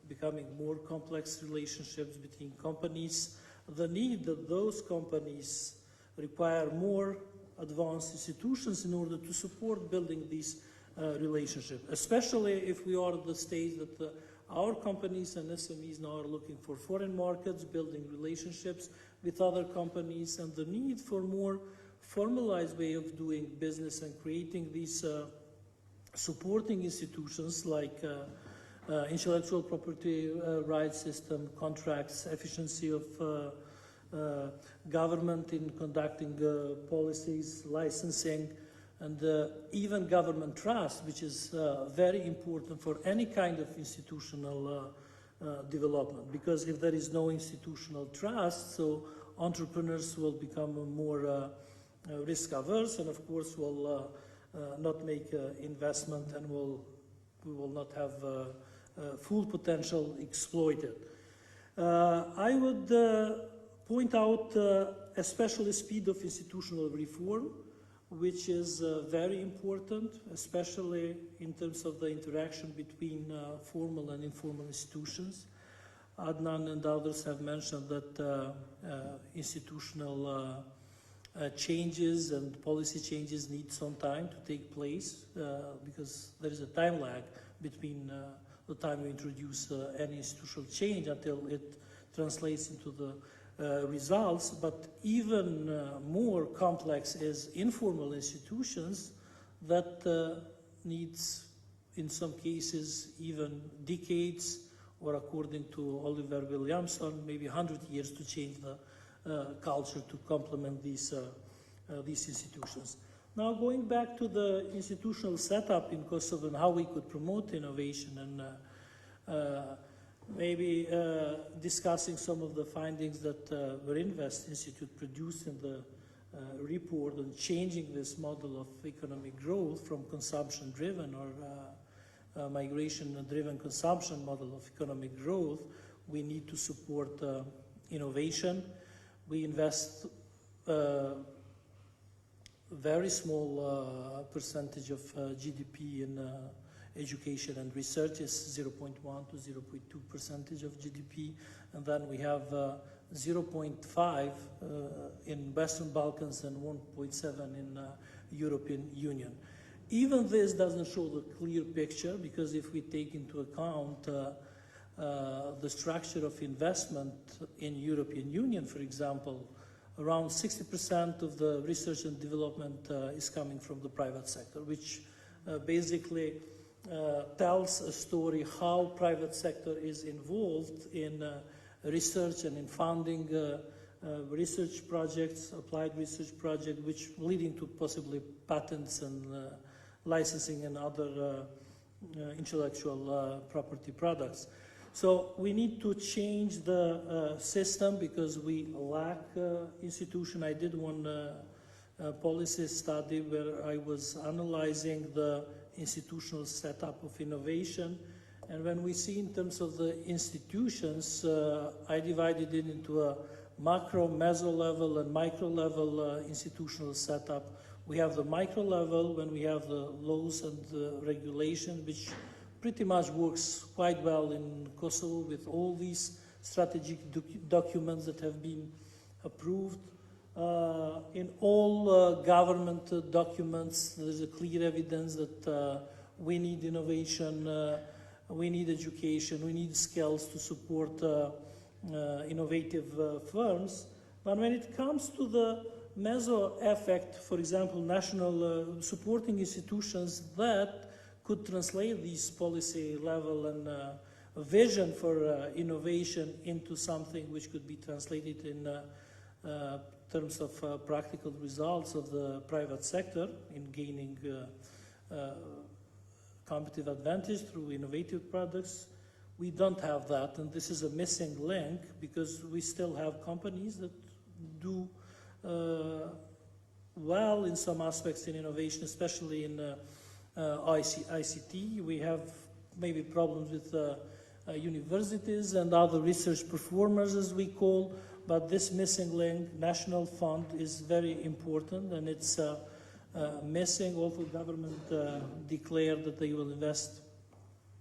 becoming more complex relationships between companies, the need that those companies require more advanced institutions in order to support building these relationships, especially if we are at the stage that our companies and SMEs now are looking for foreign markets, building relationships with other companies, and the need for more formalized way of doing business and creating these supporting institutions like intellectual property rights system, contracts, efficiency of government in conducting policies, licensing, and even government trust, which is very important for any kind of institutional development. Because if there is no institutional trust, so entrepreneurs will become more risk averse, and of course will not make investment, and we will not have full potential exploited. I would point out especially speed of institutional reform, which is very important, especially in terms of the interaction between formal and informal institutions. Adnan and others have mentioned that institutional changes and policy changes need some time to take place because there is a time lag between the time we introduce any institutional change until it translates into the results. But even more complex is informal institutions that needs, in some cases, even decades, or according to Oliver Williamson, maybe 100 years to change the culture to complement these institutions. Now, going back to the institutional setup in Kosovo and how we could promote innovation, and maybe discussing some of the findings that Riinvest Institute produced in the report on changing this model of economic growth from consumption-driven or migration-driven consumption model of economic growth. We need to support innovation. We invest very small percentage of GDP in education and research, is 0.1 to 0.2% of GDP, and then we have 0.5 in Western Balkans and 1.7 in European Union. Even this doesn't show the clear picture, because if we take into account the structure of investment in European Union, for example, around 60% of the research and development is coming from the private sector, which basically tells a story how private sector is involved in research and in funding research projects, applied research projects, which leading to possibly patents and licensing and other intellectual property products. So we need to change the system because we lack institution. I did one policy study where I was analyzing the institutional setup of innovation, and when we see in terms of the institutions, I divided it into a macro, meso level and micro level institutional setup. We have the micro level when we have the laws and the regulation, which pretty much works quite well in Kosovo with all these strategic documents that have been approved. In all government documents, there's a clear evidence that we need innovation, we need education, we need skills to support innovative firms. But when it comes to the meso effect, for example, national supporting institutions that could translate these policy level and vision for innovation into something which could be translated in terms of practical results of the private sector in gaining competitive advantage through innovative products. We don't have that, and this is a missing link because we still have companies that do well in some aspects in innovation, especially in ICT. We have maybe problems with universities and other research performers, as we call, but this missing link, national fund, is very important, and it's missing. Also, government declared that they will invest,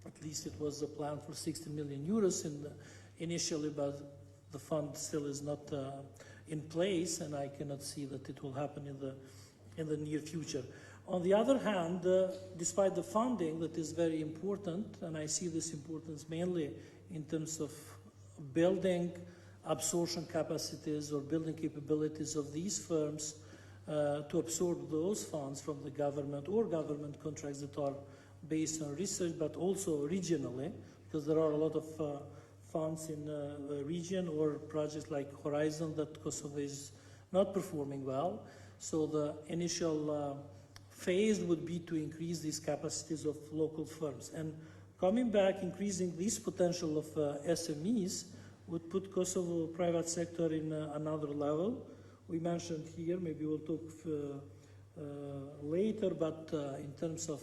at least it was a plan for 60 million euros initially, but the fund still is not in place, and I cannot see that it will happen in the near future. On the other hand, despite the funding that is very important, and I see this importance mainly in terms of building absorption capacities or building capabilities of these firms to absorb those funds from the government or government contracts that are based on research, but also regionally, because there are a lot of funds in the region or projects like Horizon that Kosovo is not performing well. So the initial phase would be to increase these capacities of local firms. And coming back, increasing this potential of SMEs would put Kosovo private sector in another level. We mentioned here, maybe we'll talk later, but in terms of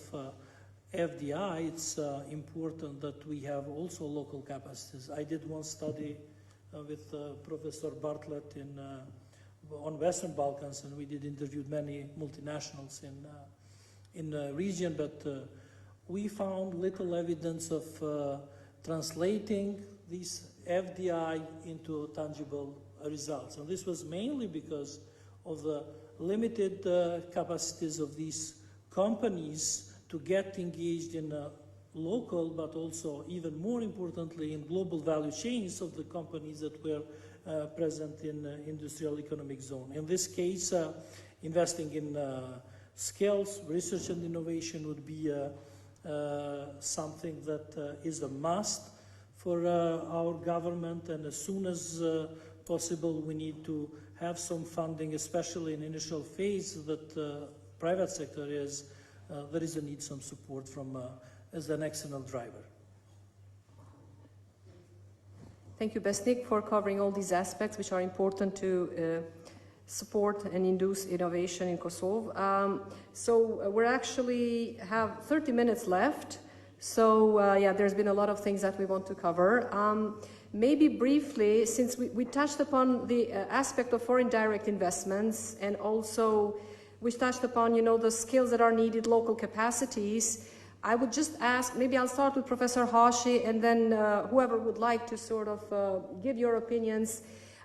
FDI, it's important that we have also local capacities. I did one study with Professor Bartlett on Western Balkans, and we did interview many multinationals in the region, but we found little evidence of translating these FDI into tangible results. And this was mainly because of the limited capacities of these companies to get engaged in local, but also even more importantly in global value chains of the companies that were present in the industrial economic zone. In this case, investing in skills, research and innovation would be something that is a must for our government, and as soon as possible we need to have some funding, especially in initial phase that private sector is. There is a need some support from as an external driver. Thank you, Besnik, for covering all these aspects which are important to support and induce innovation in Kosovo. So we actually have 30 minutes left. So yeah, there's been a lot of things that we want to cover. Maybe briefly, since we touched upon the aspect of foreign direct investments, and also we touched upon, you know, the skills that are needed, local capacities, I would just ask, maybe I'll start with Professor Hashi, and then whoever would like to sort of give your opinions.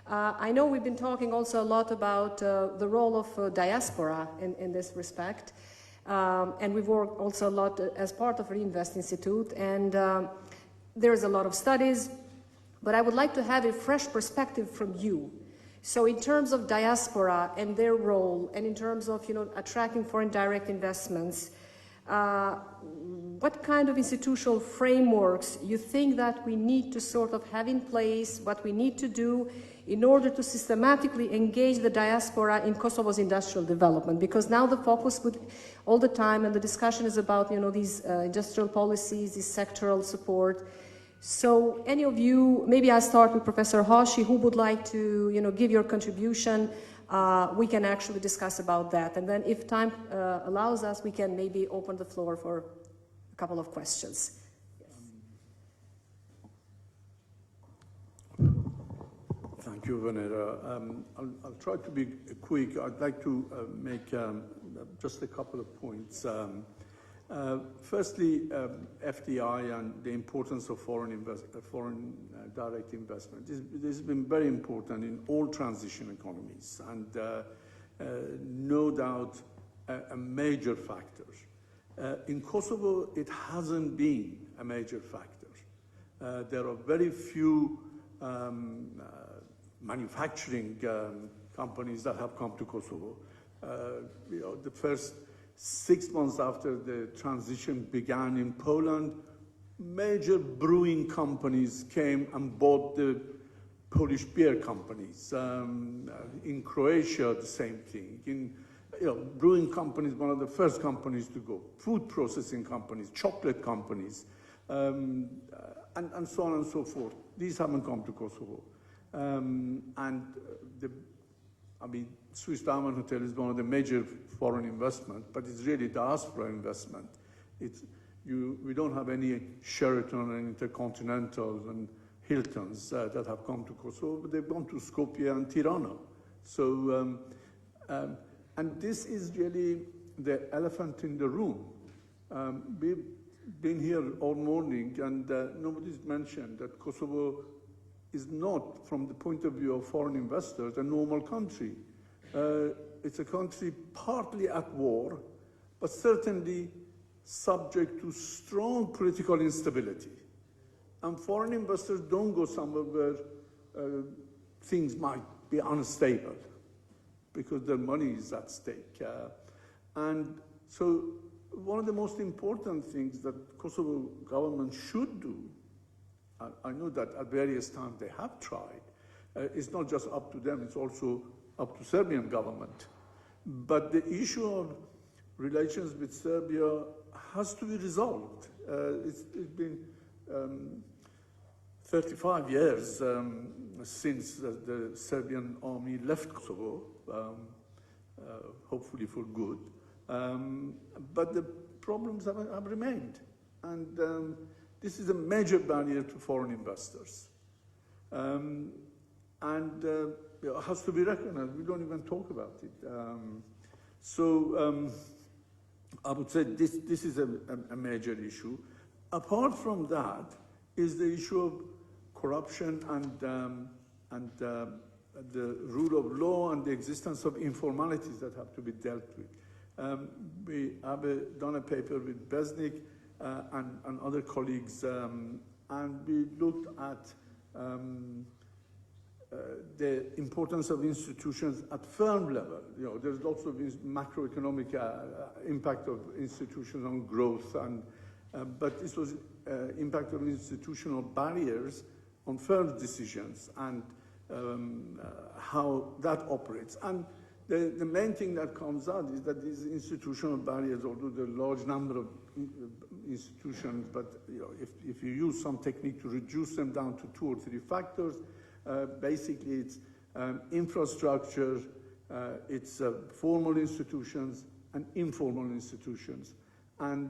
I know we've been talking also a lot about the role of diaspora in this respect, and we've worked also a lot as part of Riinvest Institute, and there's a lot of studies, but I would like to have a fresh perspective from you. So in terms of diaspora and their role, and in terms of, you know, attracting foreign direct investments, what kind of institutional frameworks you think that we need to sort of have in place, what we need to do in order to systematically engage the diaspora in Kosovo's industrial development? Because now the focus would all the time, and the discussion is about, you know, these industrial policies, this sectoral support. So any of you, maybe I'll start with Professor Hashi, who would like to, you know, give your contribution. We can actually discuss about that. And then if time allows us, we can maybe open the floor for a couple of questions. Thank you, Venera. I'll try to be quick. I'd like to make just a couple of points. Firstly, FDI and the importance of foreign direct investment. This has been very important in all transition economies, and no doubt a major factor. In Kosovo, it hasn't been a major factor. There are very few manufacturing companies that have come to Kosovo. You know, the first 6 months after the transition began in Poland, major brewing companies came and bought the Polish beer companies. In Croatia, the same thing. Brewing companies, one of the first companies to go. Food processing companies, chocolate companies, and so on and so forth. These haven't come to Kosovo. Swiss Diamond Hotel is one of the major foreign investment, but it's really diaspora investment. We don't have any Sheraton and Intercontinental and Hiltons that have come to Kosovo, but they've gone to Skopje and Tirana. So, and this is really the elephant in the room. We've been here all morning, and nobody's mentioned that Kosovo is not, from the point of view of foreign investors, a normal country. It's a country partly at war, but certainly subject to strong political instability. And foreign investors don't go somewhere where things might be unstable because their money is at stake. And so one of the most important things that Kosovo government should do, I know that at various times they have tried, it's not just up to them, it's also up to Serbian government. But the issue of relations with Serbia has to be resolved. It's been 35 years since the Serbian army left Kosovo, hopefully for good. But the problems have remained. And this is a major barrier to foreign investors. It has to be recognized. We don't even talk about it. I would say this is a major issue. Apart from that is the issue of corruption and the rule of law and the existence of informalities that have to be dealt with. We have done a paper with Besnik and other colleagues, and we looked at the importance of institutions at firm level. There's lots of macroeconomic impact of institutions on growth, but this was impact of institutional barriers on firms' decisions and how that operates. And the main thing that comes out is that these institutional barriers, although there are a large number of institutions, but if you use some technique to reduce them down to 2 or 3 factors, basically it's infrastructure, it's formal institutions and informal institutions. And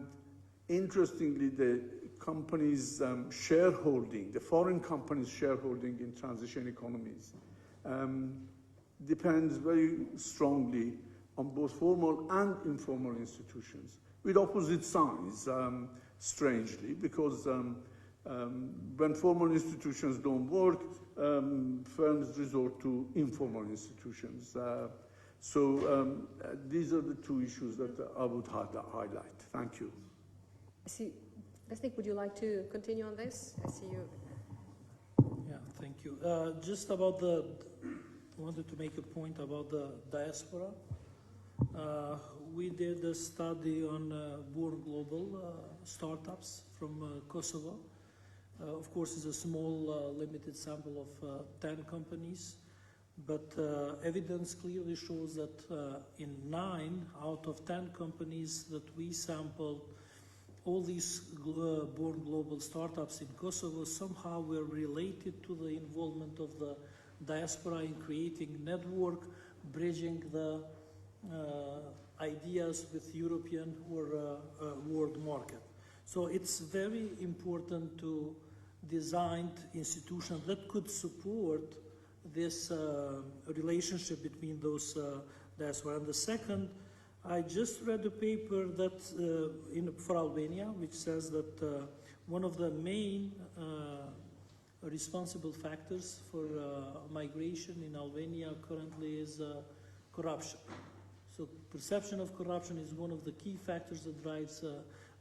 interestingly, the companies' shareholding, the foreign companies' shareholding in transition economies depends very strongly on both formal and informal institutions, with opposite signs, strangely, because when formal institutions don't work, firms resort to informal institutions. These are the 2 issues that I would highlight. Thank you. I see. Besnik, would you like to continue on this? I see you. Yeah, thank you. Just about I wanted to make a point about the diaspora. We did a study on Born Global startups from Kosovo. Of course, it's a small, limited sample of 10 companies, but evidence clearly shows that in 9 out of 10 companies that we sampled, all these Born Global startups in Kosovo somehow were related to the involvement of the diaspora in creating network, bridging the ideas with European or world market. So it's very important to design institutions that could support this relationship between those diaspora. And the second, I just read a paper that for Albania, which says that one of the main responsible factors for migration in Albania currently is corruption. So perception of corruption is one of the key factors that drives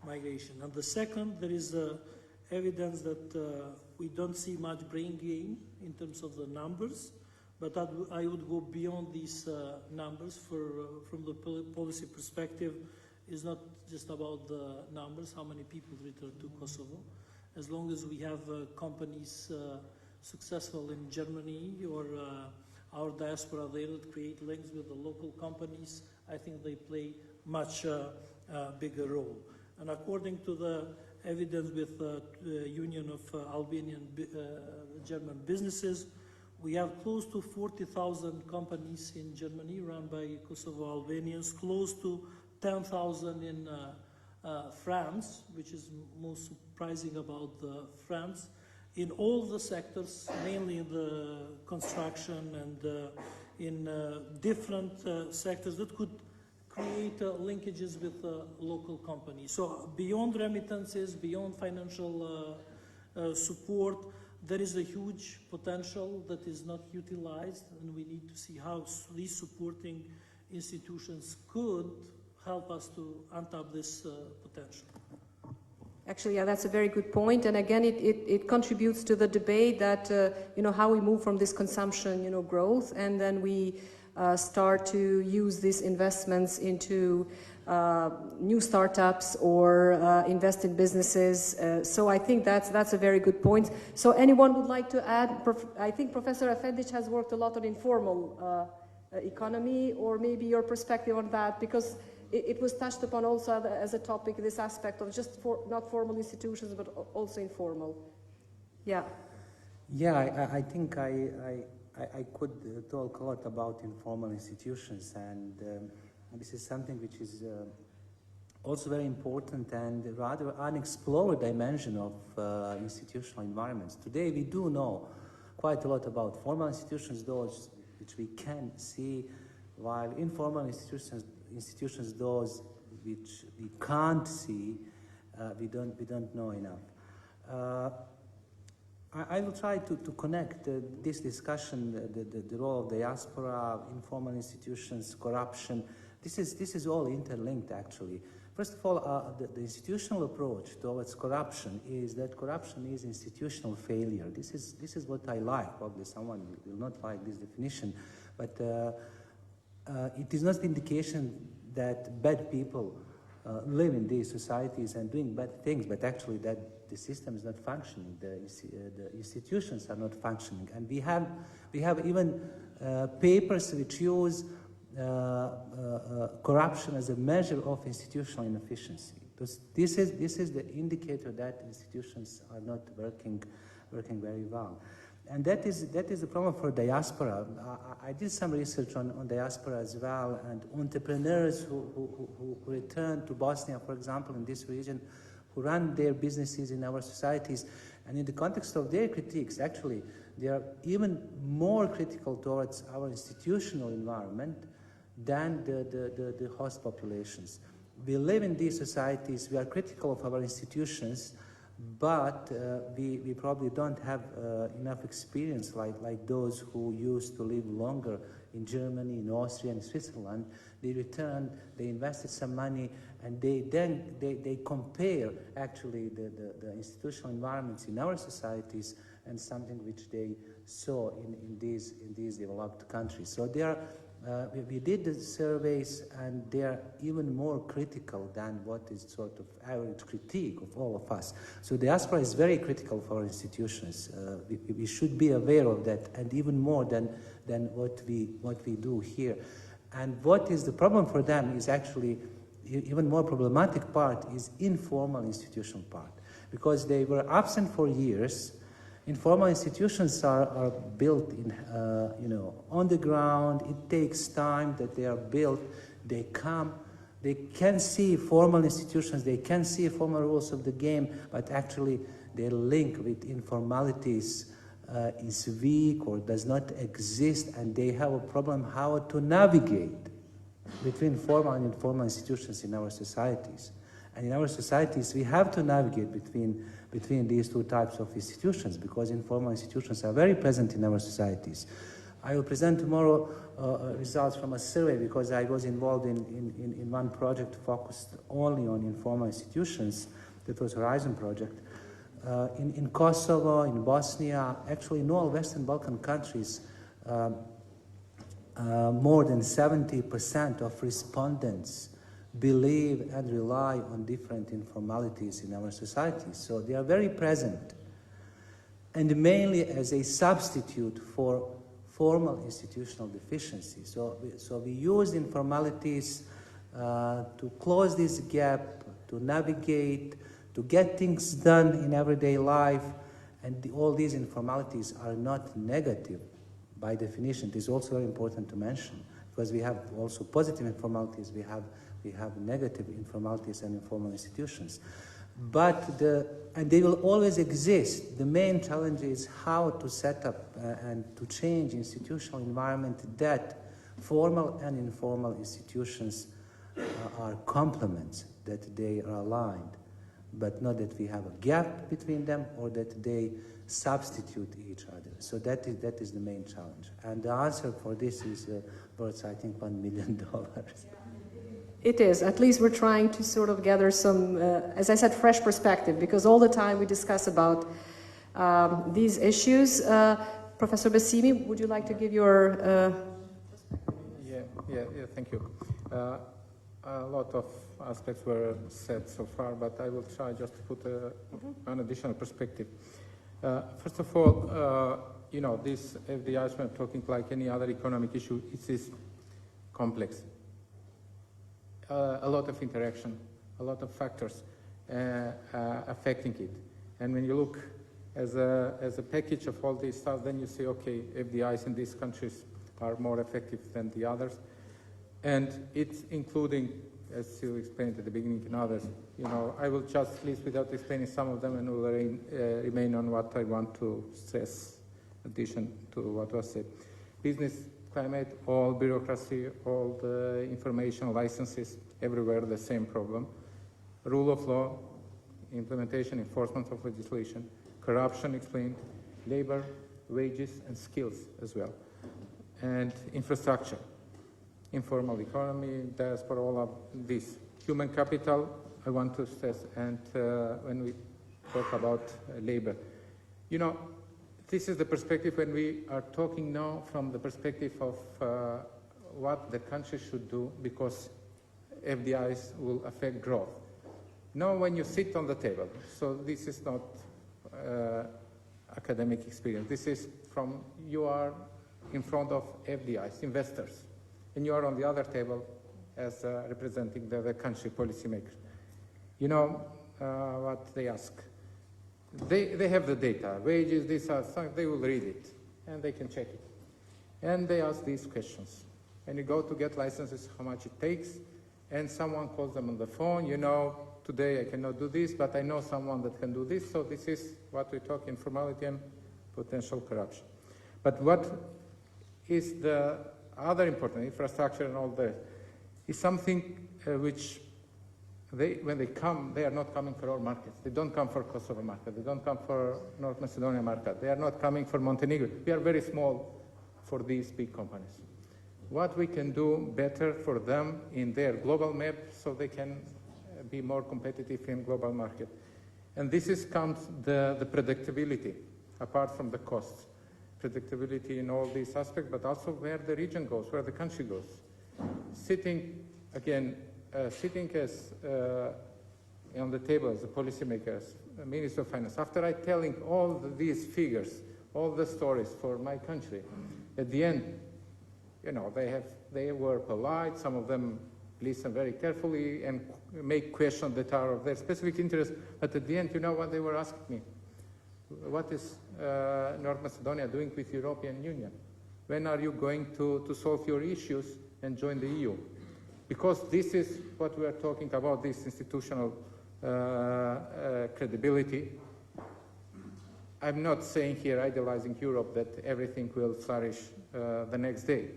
migration. And the second, there is evidence that we don't see much brain gain in terms of the numbers, but I would go beyond these numbers from the policy perspective. It's not just about the numbers, how many people return to Kosovo. As long as we have companies successful in Germany or our diaspora there that create links with the local companies, I think they play much bigger role. And according to the evidence with the Union of Albanian German Businesses, we have close to 40,000 companies in Germany run by Kosovo Albanians, close to 10,000 in France, which is most surprising about France, in all the sectors, mainly in the construction and in different sectors that could create linkages with local companies. So beyond remittances, beyond financial support, there is a huge potential that is not utilized, and we need to see how these supporting institutions could help us to untap this potential. Actually, yeah, that's a very good point. And again, it contributes to the debate that, how we move from this consumption, growth, and then we start to use these investments into new startups or invest in businesses. So I think that's a very good point. So anyone would like to add? I think Professor Efendic has worked a lot on informal economy, or maybe your perspective on that, because it was touched upon also as a topic, this aspect of just not formal institutions, but also informal. Yeah. Yeah, I think I could talk a lot about informal institutions, and this is something which is also very important and rather unexplored dimension of institutional environments. Today we do know quite a lot about formal institutions, those which we can see, while informal institutions, those which we can't see, we don't know enough. I will try to connect this discussion, the role of diaspora, informal institutions, corruption. This is all interlinked, actually. First of all, the institutional approach towards corruption is that corruption is institutional failure. This is what I like. Probably someone will not like this definition, but it is not the indication that bad people live in these societies and doing bad things, but actually that the system is not functioning, the institutions are not functioning. And we have even papers which use corruption as a measure of institutional inefficiency. This is the indicator that institutions are not working very well. And that is the problem for diaspora. I did some research on diaspora as well, and entrepreneurs who return to Bosnia, for example, in this region, who run their businesses in our societies. And in the context of their critiques, actually, they are even more critical towards our institutional environment than the host populations. We live in these societies, we are critical of our institutions, but we probably don't have enough experience like those who used to live longer in Germany, in Austria, and Switzerland. They returned, they invested some money, and they compare actually the institutional environments in our societies and something which they saw in these developed countries. So they are. We did the surveys, and they are even more critical than what is sort of average critique of all of us. So diaspora is very critical for our institutions. We should be aware of that, and even more than what we do here. And what is the problem for them is actually even more problematic part is informal institutional part, because they were absent for years. Informal institutions are built in, on the ground. It takes time that they are built. They come, they can see formal institutions, they can see formal rules of the game, but actually their link with informalities is weak or does not exist, and they have a problem how to navigate between formal and informal institutions in our societies. And in our societies, we have to navigate between these two types of institutions, because informal institutions are very present in our societies. I will present tomorrow results from a survey, because I was involved in one project focused only on informal institutions. That was Horizon project. In Kosovo, in Bosnia, actually in all Western Balkan countries, more than 70% of respondents believe and rely on different informalities in our society. So they are very present, and mainly as a substitute for formal institutional deficiency. So we use informalities to close this gap, to navigate, to get things done in everyday life, and all these informalities are not negative by definition. It is also very important to mention, because we have also positive informalities, we have negative informalities and informal institutions. And they will always exist. The main challenge is how to set up and to change institutional environment that formal and informal institutions are complements, that they are aligned, but not that we have a gap between them or that they substitute each other. So that is the main challenge. And the answer for this is worth, I think, $1 million. It is. At least we're trying to sort of gather some, as I said, fresh perspective, because all the time we discuss about these issues. Professor Bassimi, would you like to give your Yeah, thank you. A lot of aspects were said so far, but I will try just to put an additional perspective. First of all, this FDIs, when talking like any other economic issue, it is complex. A lot of interaction, a lot of factors affecting it. And when you look as a package of all this stuff, then you say, okay, FDIs in these countries are more effective than the others. And it's including, as you explained at the beginning, in others. I will just list without explaining some of them, and will remain on what I want to stress, in addition to what was said. Business climate, all bureaucracy, all the information licenses, everywhere the same problem. Rule of law, implementation, enforcement of legislation, corruption explained, labor, wages, and skills as well. And infrastructure, informal economy, diaspora, all of this. Human capital, I want to stress, and when we talk about labor. This is the perspective when we are talking now from the perspective of what the country should do, because FDIs will affect growth. Now when you sit on the table, so this is not academic experience, this is from, you are in front of FDIs, investors, and you are on the other table as representing the country policymakers. What they ask? They have the data, wages, these are things, they will read it, and they can check it. And they ask these questions. And you go to get licenses, how much it takes, and someone calls them on the phone, today I cannot do this, but I know someone that can do this, so this is what we talk, informality and potential corruption. But what is the other important, infrastructure and all that, is something which when they come, they are not coming for our markets. They don't come for Kosovo market. They don't come for North Macedonia market. They are not coming for Montenegro. We are very small for these big companies. What we can do better for them in their global map so they can be more competitive in global market. And this comes the predictability, apart from the costs. Predictability in all these aspects, but also where the region goes, where the country goes. Sitting as on the table as a policymaker, as a Minister of Finance, after I telling all these figures, all the stories for my country, at the end, they were polite, some of them listen very carefully and make questions that are of their specific interest, but at the end, you know what they were asking me? What is North Macedonia doing with European Union? When are you going to solve your issues and join the EU? Because this is what we are talking about, this institutional credibility. I'm not saying here, idealizing Europe, that everything will flourish the next day.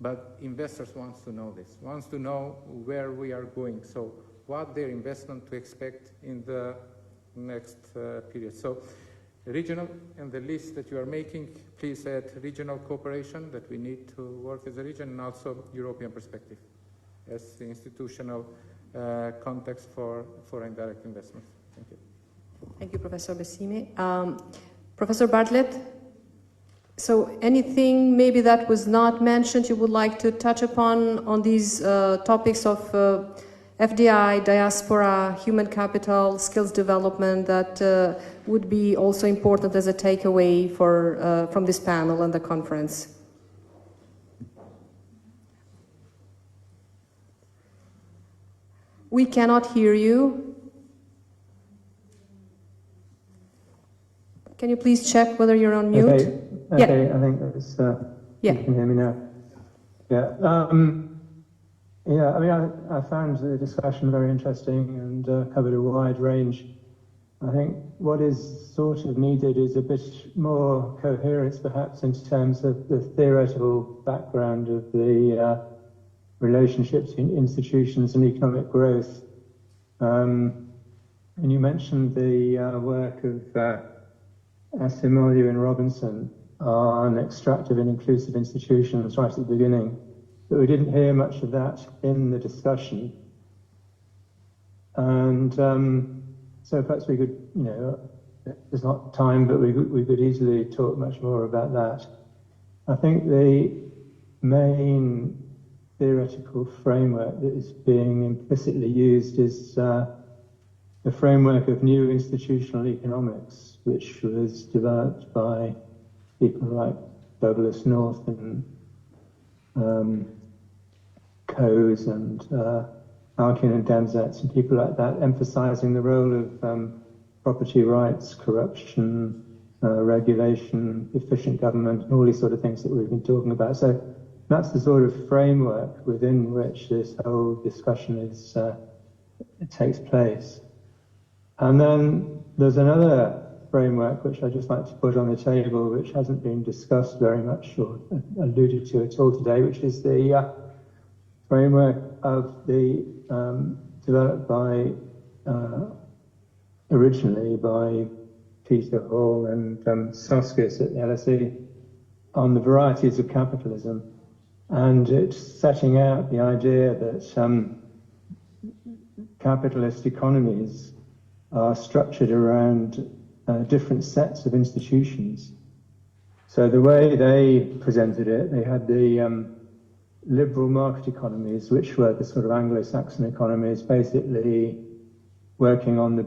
But investors want to know this, wants to know where we are going. So what their investment to expect in the next period. So regional, and the list that you are making, please add regional cooperation, that we need to work as a region, and also European perspective as the institutional context for foreign direct investments. Thank you. Thank you, Professor Bassimi. Professor Bartlett, so anything maybe that was not mentioned you would like to touch upon on these topics of FDI, diaspora, human capital, skills development that would be also important as a takeaway from this panel and the conference? We cannot hear you. Can you please check whether you're on mute? Okay, yeah. I think that's, yeah. You can hear me now. Yeah. Yeah, I mean, I found the discussion very interesting and covered a wide range. I think what is sort of needed is a bit more coherence, perhaps, in terms of the theoretical background of the relationships between institutions and economic growth. And you mentioned the work of Asimov and Robinson on extractive and inclusive institutions right at the beginning. But we didn't hear much of that in the discussion. And so perhaps we could, you know, there's not time, but we could easily talk much more about that. I think the main theoretical framework that is being implicitly used is the framework of new institutional economics, which was developed by people like Douglas North and Coase and Alkin and Demsetz and people like that, emphasizing the role of property rights, corruption, regulation, efficient government, and all these sort of things that we've been talking about. So that's the sort of framework within which this whole discussion is takes place. And then there's another framework which I'd just like to put on the table, which hasn't been discussed very much or alluded to at all today, which is the framework of the developed by originally by Peter Hall and Soskis at the LSE on the varieties of capitalism, and it's setting out the idea that capitalist economies are structured around different sets of institutions. So the way they presented it, they had the liberal market economies, which were the sort of Anglo-Saxon economies, basically working on the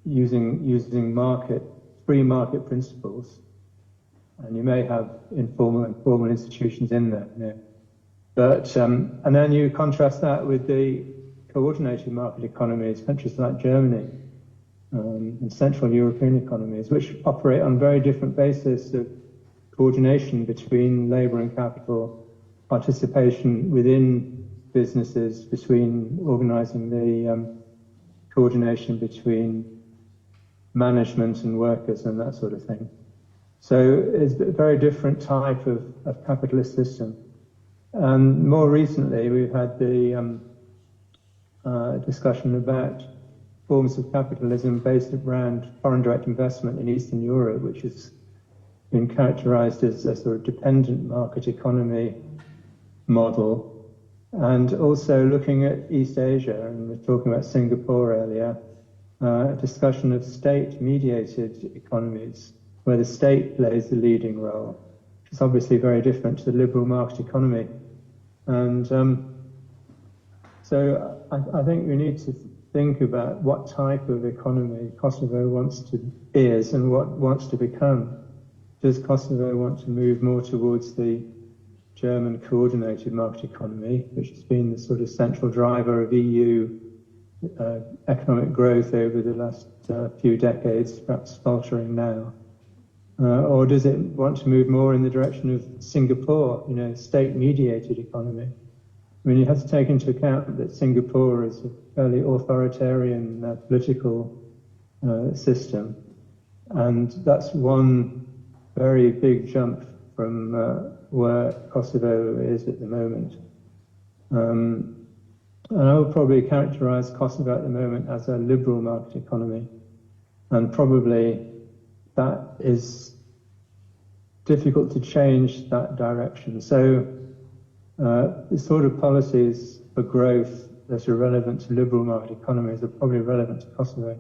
using free market principles. And you may have informal and formal institutions in there, you know. But and then you contrast that with the coordinated market economies, countries like Germany and Central European economies, which operate on very different basis of coordination between labour and capital, participation within businesses, between organising the coordination between management and workers and that sort of thing. So it's a very different type of capitalist system. And more recently, we've had the discussion about forms of capitalism based around foreign direct investment in Eastern Europe, which has been characterized as a sort of dependent market economy model. And also looking at East Asia, and we were talking about Singapore earlier, a discussion of state-mediated economies, where the state plays the leading role, which is obviously very different to the liberal market economy. And so I think we need to think about what type of economy Kosovo is and what wants to become. Does Kosovo want to move more towards the German coordinated market economy, which has been the sort of central driver of EU economic growth over the last few decades, perhaps faltering now? Or does it want to move more in the direction of Singapore, you know, state-mediated economy? I mean, you have to take into account that Singapore is a fairly authoritarian political system, and that's one very big jump from where Kosovo is at the moment. And I would probably characterize Kosovo at the moment as a liberal market economy, and probably that is difficult to change that direction. So the sort of policies for growth that are relevant to liberal market economies are probably relevant to Kosovo.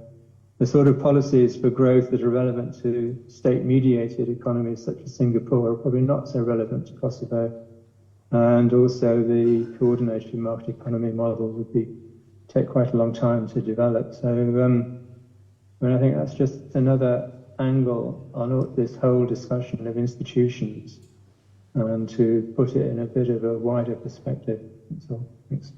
The sort of policies for growth that are relevant to state-mediated economies such as Singapore are probably not so relevant to Kosovo. And also the coordinated market economy model would be take quite a long time to develop. So, I think that's just another angle on this whole discussion of institutions, and to put it in a bit of a wider perspective. That's all. Thanks.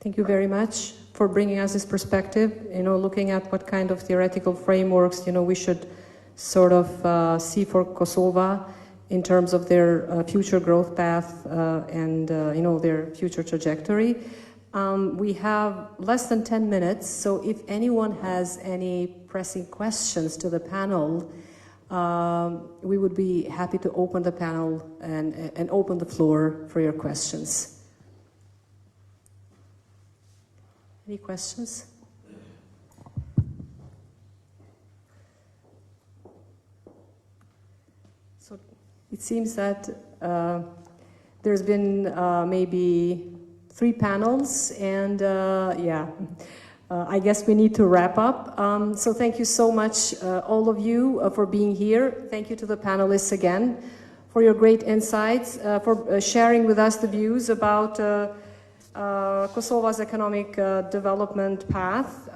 Thank you very much for bringing us this perspective, looking at what kind of theoretical frameworks, we should sort of see for Kosovo in terms of their future growth path and, their future trajectory. We have less than 10 minutes, so if anyone has any pressing questions to the panel, we would be happy to open the panel and open the floor for your questions. Any questions? So it seems that there's been maybe 3 panels, and I guess we need to wrap up. So thank you so much, all of you, for being here. Thank you to the panelists again for your great insights, for sharing with us the views about Kosovo's economic development path.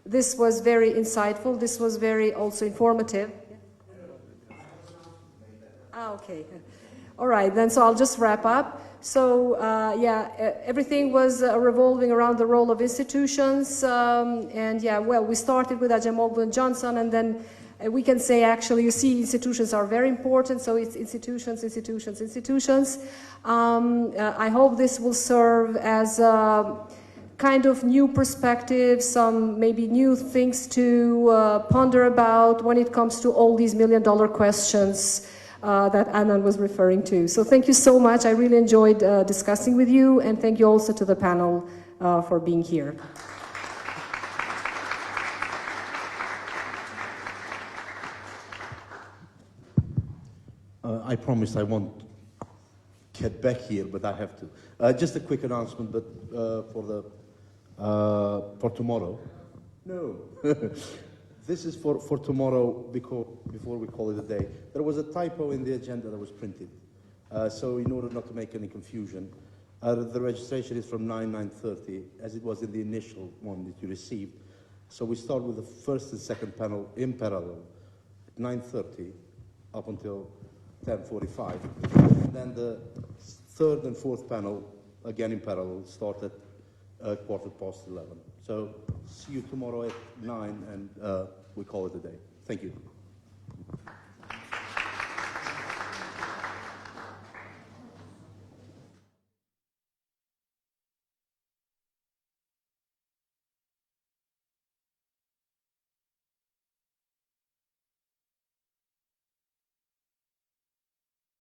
This was very insightful. This was very also informative. Okay. All right, then, so I'll just wrap up. So, everything was revolving around the role of institutions. We started with Acemoglu and Johnson, and then we can say, actually, you see, institutions are very important, so it's institutions. I hope this will serve as a kind of new perspective, some maybe new things to ponder about when it comes to all these million-dollar questions that Anand was referring to. So thank you so much. I really enjoyed discussing with you, and thank you also to the panel for being here. I promise I won't get back here, but I have to. Just a quick announcement, but for tomorrow. No. This is for tomorrow, because before we call it a day. There was a typo in the agenda that was printed. So in order not to make any confusion, the registration is from 9:30, as it was in the initial one that you received. So we start with the first and second panel in parallel at 9:30 up until 10:45. And then the third and fourth panel, again in parallel, start at 11:15. So see you tomorrow at 9, and we call it a day. Thank you.